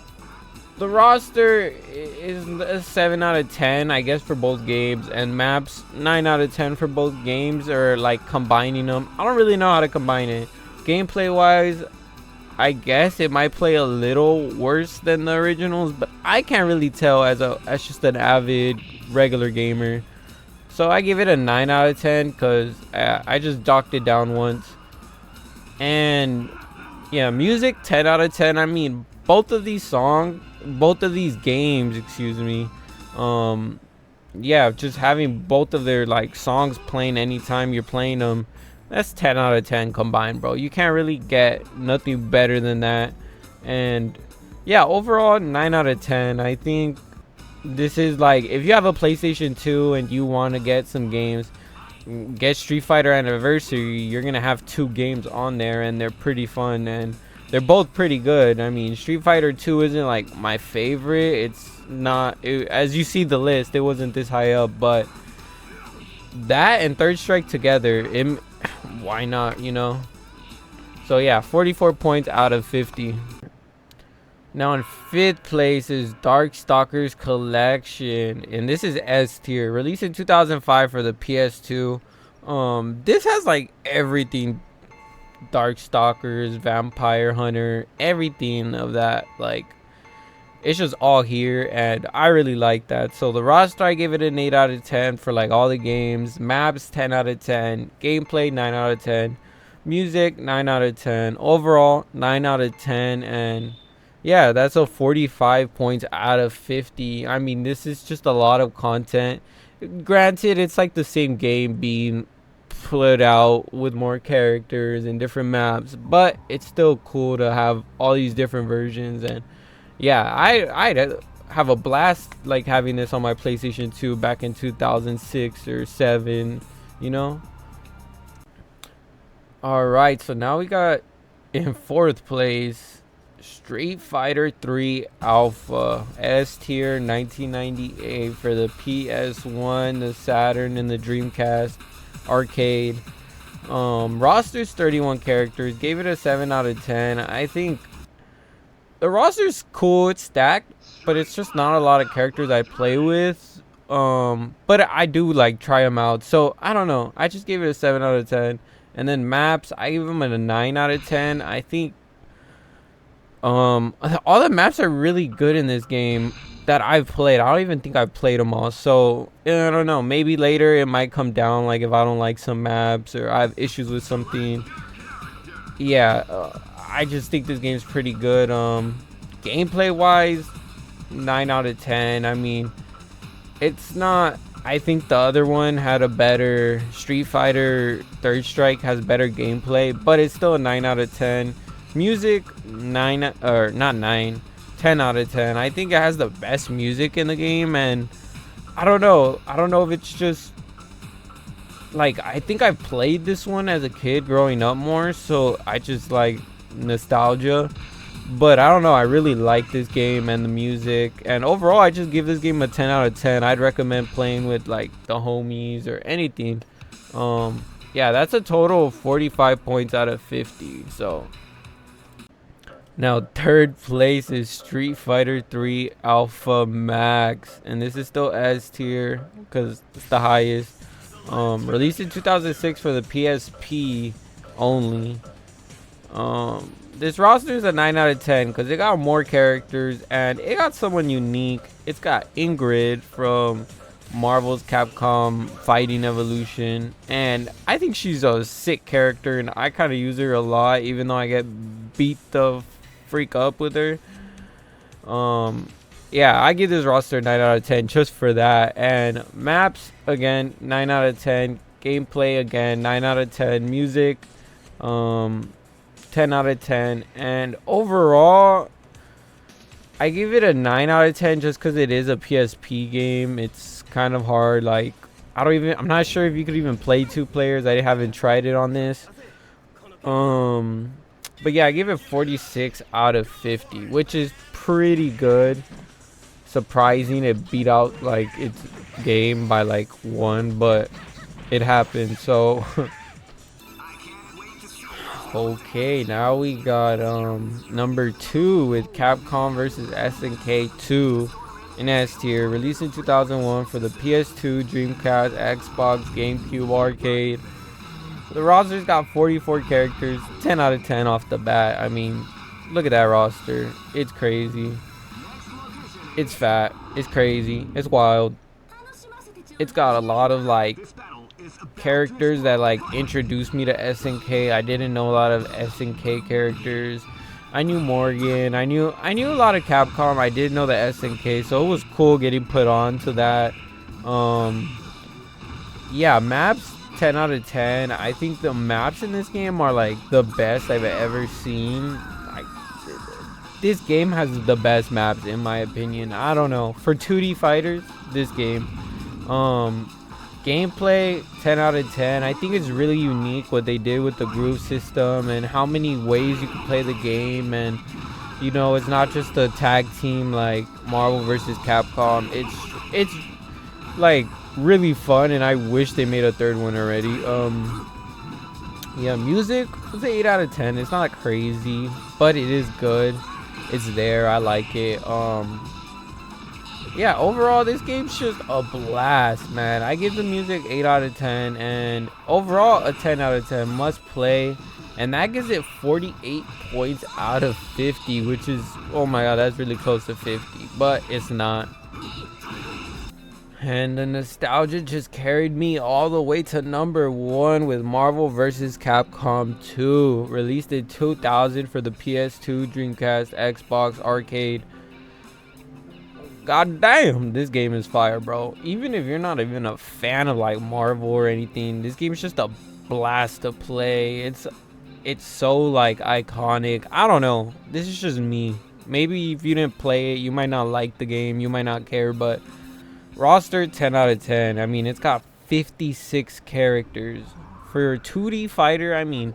the roster is a 7 out of 10, I guess, for both games, and maps 9 out of 10 for both games, or like combining them. I don't really know how to combine it. Gameplay wise, I guess it might play a little worse than the originals, but I can't really tell as just an avid regular gamer. So I give it a 9 out of 10 because I just docked it down once. And yeah, music 10 out of 10. I mean, both of these games, excuse me, yeah, just having both of their like songs playing anytime you're playing them, that's 10 out of 10 combined, bro. You can't really get nothing better than that. And yeah, overall 9 out of 10. I think this is like, if you have a PlayStation 2 and you want to get some games, get Street Fighter Anniversary. You're gonna have 2 games on there, and they're pretty fun, and they're both pretty good. I mean, Street Fighter 2 isn't like my favorite. It's not, as you see the list, it wasn't this high up, but that and Third Strike together, why not, you know? So yeah, 44 points out of 50. Now in 5th place is Darkstalkers Collection, and this is S tier. Released in 2005 for the PS2. This has like everything: Darkstalkers, Vampire Hunter, everything of that. Like, it's just all here, and I really like that. So the roster, I gave it an 8 out of 10 for like all the games. Maps, 10 out of 10. Gameplay, 9 out of 10. Music, 9 out of 10. Overall, 9 out of 10. And yeah, that's a 45 points out of 50. I mean, this is just a lot of content. Granted, it's like the same game being put out with more characters and different maps, but it's still cool to have all these different versions. And yeah, I'd have a blast like having this on my PlayStation 2 back in 2006 or 7, you know. All right, so now we got in fourth place Street Fighter 3 Alpha S tier 1998 for the PS1, the Saturn, and the Dreamcast arcade. Roster's 31 characters. Gave it a 7 out of 10. I think the roster's cool. It's stacked, but it's just not a lot of characters I play with. But I do like try them out. So I don't know. I just gave it a 7 out of 10. And then maps, I give them a 9 out of 10. I think all the maps are really good in this game that I've played. I don't even think I've played them all. So I don't know. Maybe later it might come down, like if I don't like some maps or I have issues with something. Yeah, I just think this game's pretty good. Gameplay wise, 9 out of 10. I mean, it's not. I think the other one had a better Street Fighter. Third Strike has better gameplay, but it's still a 9 out of 10. Music, 9 or not 9, 10 out of 10. I think it has the best music in the game, and I don't know if it's just like, I think I played this one as a kid growing up more, so I just like nostalgia. But I don't know, I really like this game and the music, and overall I just give this game a 10 out of 10. I'd recommend playing with like the homies or anything. Yeah, that's a total of 45 points out of 50. So now third place is Street Fighter 3 Alpha Max, and this is still S tier because it's the highest. Released in 2006 for the PSP only. This roster is a 9 out of 10 because it got more characters and it got someone unique. It's got Ingrid from Marvel's Capcom Fighting Evolution, and I think she's a sick character, and I kind of use her a lot, even though I get beat the freak up with her. Yeah, I give this roster 9 out of 10 just for that. And maps, again, 9 out of 10. Gameplay, again, 9 out of 10. Music, 10 out of 10. And overall, I give it a 9 out of 10 just because it is a PSP game. It's kind of hard. Like, I'm not sure if you could even play 2 players. I haven't tried it on this. But yeah, I give it 46 out of 50, which is pretty good. Surprising it beat out like its game by like 1, but it happened. So okay, now we got number 2 with Capcom versus SNK 2 in S tier, released in 2001 for the PS2, Dreamcast, Xbox, GameCube, arcade. The roster's got 44 characters, 10 out of 10 off the bat. I mean, look at that roster. It's crazy. It's fat. It's crazy. It's wild. It's got a lot of like characters that like introduced me to SNK. I didn't know a lot of SNK characters. I knew Morgan. I knew a lot of Capcom. I didn't know the SNK, so it was cool getting put on to that. Yeah, maps 10 out of 10. I think the maps in this game are like the best I've ever seen. This game has the best maps in my opinion. I don't know, for 2D fighters, this game. Gameplay 10 out of 10. I think it's really unique what they did with the groove system and how many ways you can play the game. And you know, it's not just a tag team like Marvel versus Capcom. It's like really fun, and I wish they made a third one already. Yeah, music was an 8 out of 10. It's not crazy, but it is good. It's there. I like it. Yeah, overall this game's just a blast, man. I give the music 8 out of 10, and overall a 10 out of 10. Must play. and that gives it 48 points out of 50, which is, oh my god, that's really close to 50, but it's not. And the nostalgia just carried me all the way to number 1 with Marvel vs. Capcom 2, released in 2000 for the PS2, Dreamcast, Xbox, Arcade. God damn, this game is fire, bro. Even if you're not even a fan of like Marvel or anything, this game is just a blast to play. It's so like iconic. I don't know. This is just me. Maybe if you didn't play it, you might not like the game, you might not care, but roster 10 out of 10. I mean, it's got 56 characters for a 2D fighter. I mean,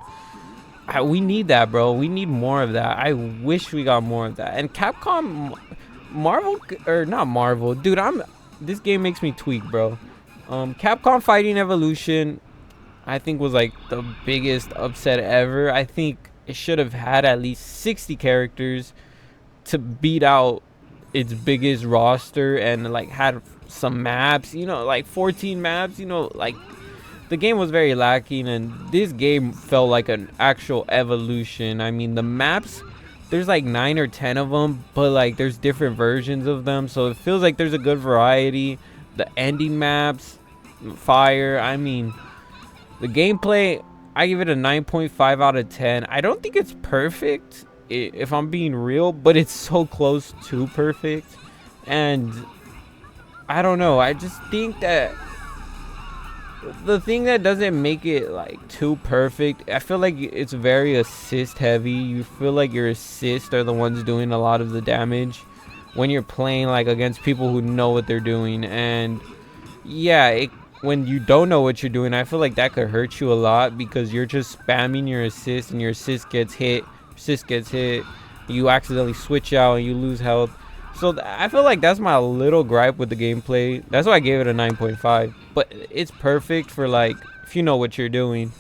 we need that, bro. We need more of that. I wish we got more of that. And Capcom, Marvel, or not Marvel, dude, this game makes me tweak, bro. Capcom Fighting Evolution, I think, was like the biggest upset ever. I think it should have had at least 60 characters to beat out its biggest roster, and like had some maps, you know, like 14 maps, you know, like the game was very lacking, and this game felt like an actual evolution. I mean, the maps, there's like 9 or 10 of them, but like there's different versions of them, so it feels like there's a good variety. The ending maps, fire. I mean, the gameplay, I give it a 9.5 out of 10. I don't think it's perfect, if I'm being real, but it's so close to perfect. And I don't know, I just think that the thing that doesn't make it like too perfect, I feel like it's very assist heavy. You feel like your assists are the ones doing a lot of the damage when you're playing like against people who know what they're doing. And yeah, when you don't know what you're doing, I feel like that could hurt you a lot, because you're just spamming your assist and your assist gets hit, you accidentally switch out and you lose health. So I feel like that's my little gripe with the gameplay. That's why I gave it a 9.5. But it's perfect for like if you know what you're doing.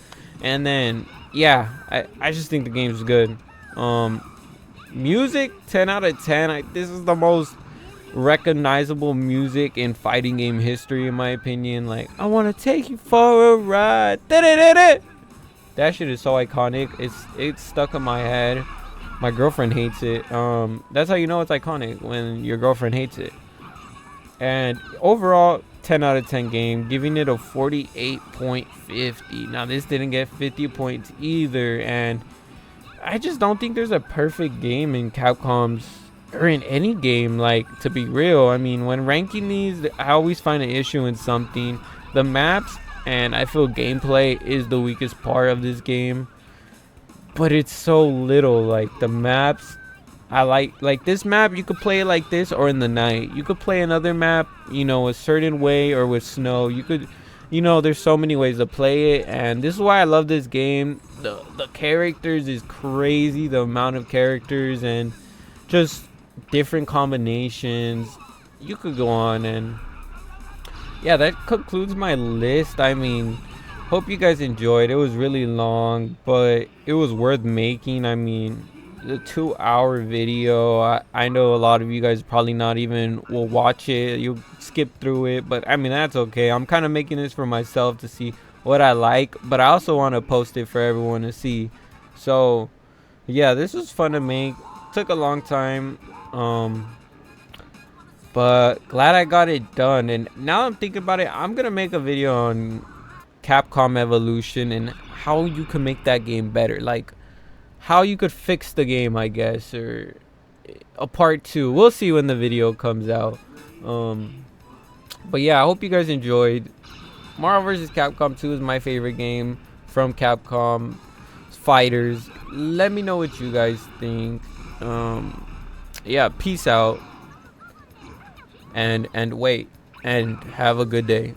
And then yeah, I just think the game's good. Music, 10 out of 10. This is the most recognizable music in fighting game history, in my opinion. Like, I want to take you for a ride. That shit is so iconic. It's stuck in my head. My girlfriend hates it. That's how you know it's iconic, when your girlfriend hates it. And overall, 10 out of 10 game, giving it a 48.50. Now this didn't get 50 points either, and I just don't think there's a perfect game in Capcom's, or in any game, like, to be real. I mean, when ranking these, I always find an issue in something. The maps, and I feel gameplay is the weakest part of this game. But it's so little. Like, the maps, I like this map, you could play it like this or in the night. You could play another map, you know, a certain way, or with snow. You could, you know, there's so many ways to play it, and this is why I love this game. The characters is crazy, the amount of characters, and just different combinations. You could go on, and yeah, that concludes my list. I mean, hope you guys enjoyed. It was really long, but it was worth making. I mean, the 2-hour video, I know a lot of you guys probably not even will watch it. You'll skip through it, but I mean, that's okay. I'm kind of making this for myself to see what I like, but I also want to post it for everyone to see. So yeah, this was fun to make. Took a long time, but glad I got it done. And now I'm thinking about it, I'm gonna make a video on Capcom Evolution and how you can make that game better, like how you could fix the game, I guess, or a part 2. We'll see when the video comes out. But yeah, I hope you guys enjoyed. Marvel vs. Capcom 2 is my favorite game from Capcom. Fighters. Let me know what you guys think. Yeah, peace out. And wait, and have a good day.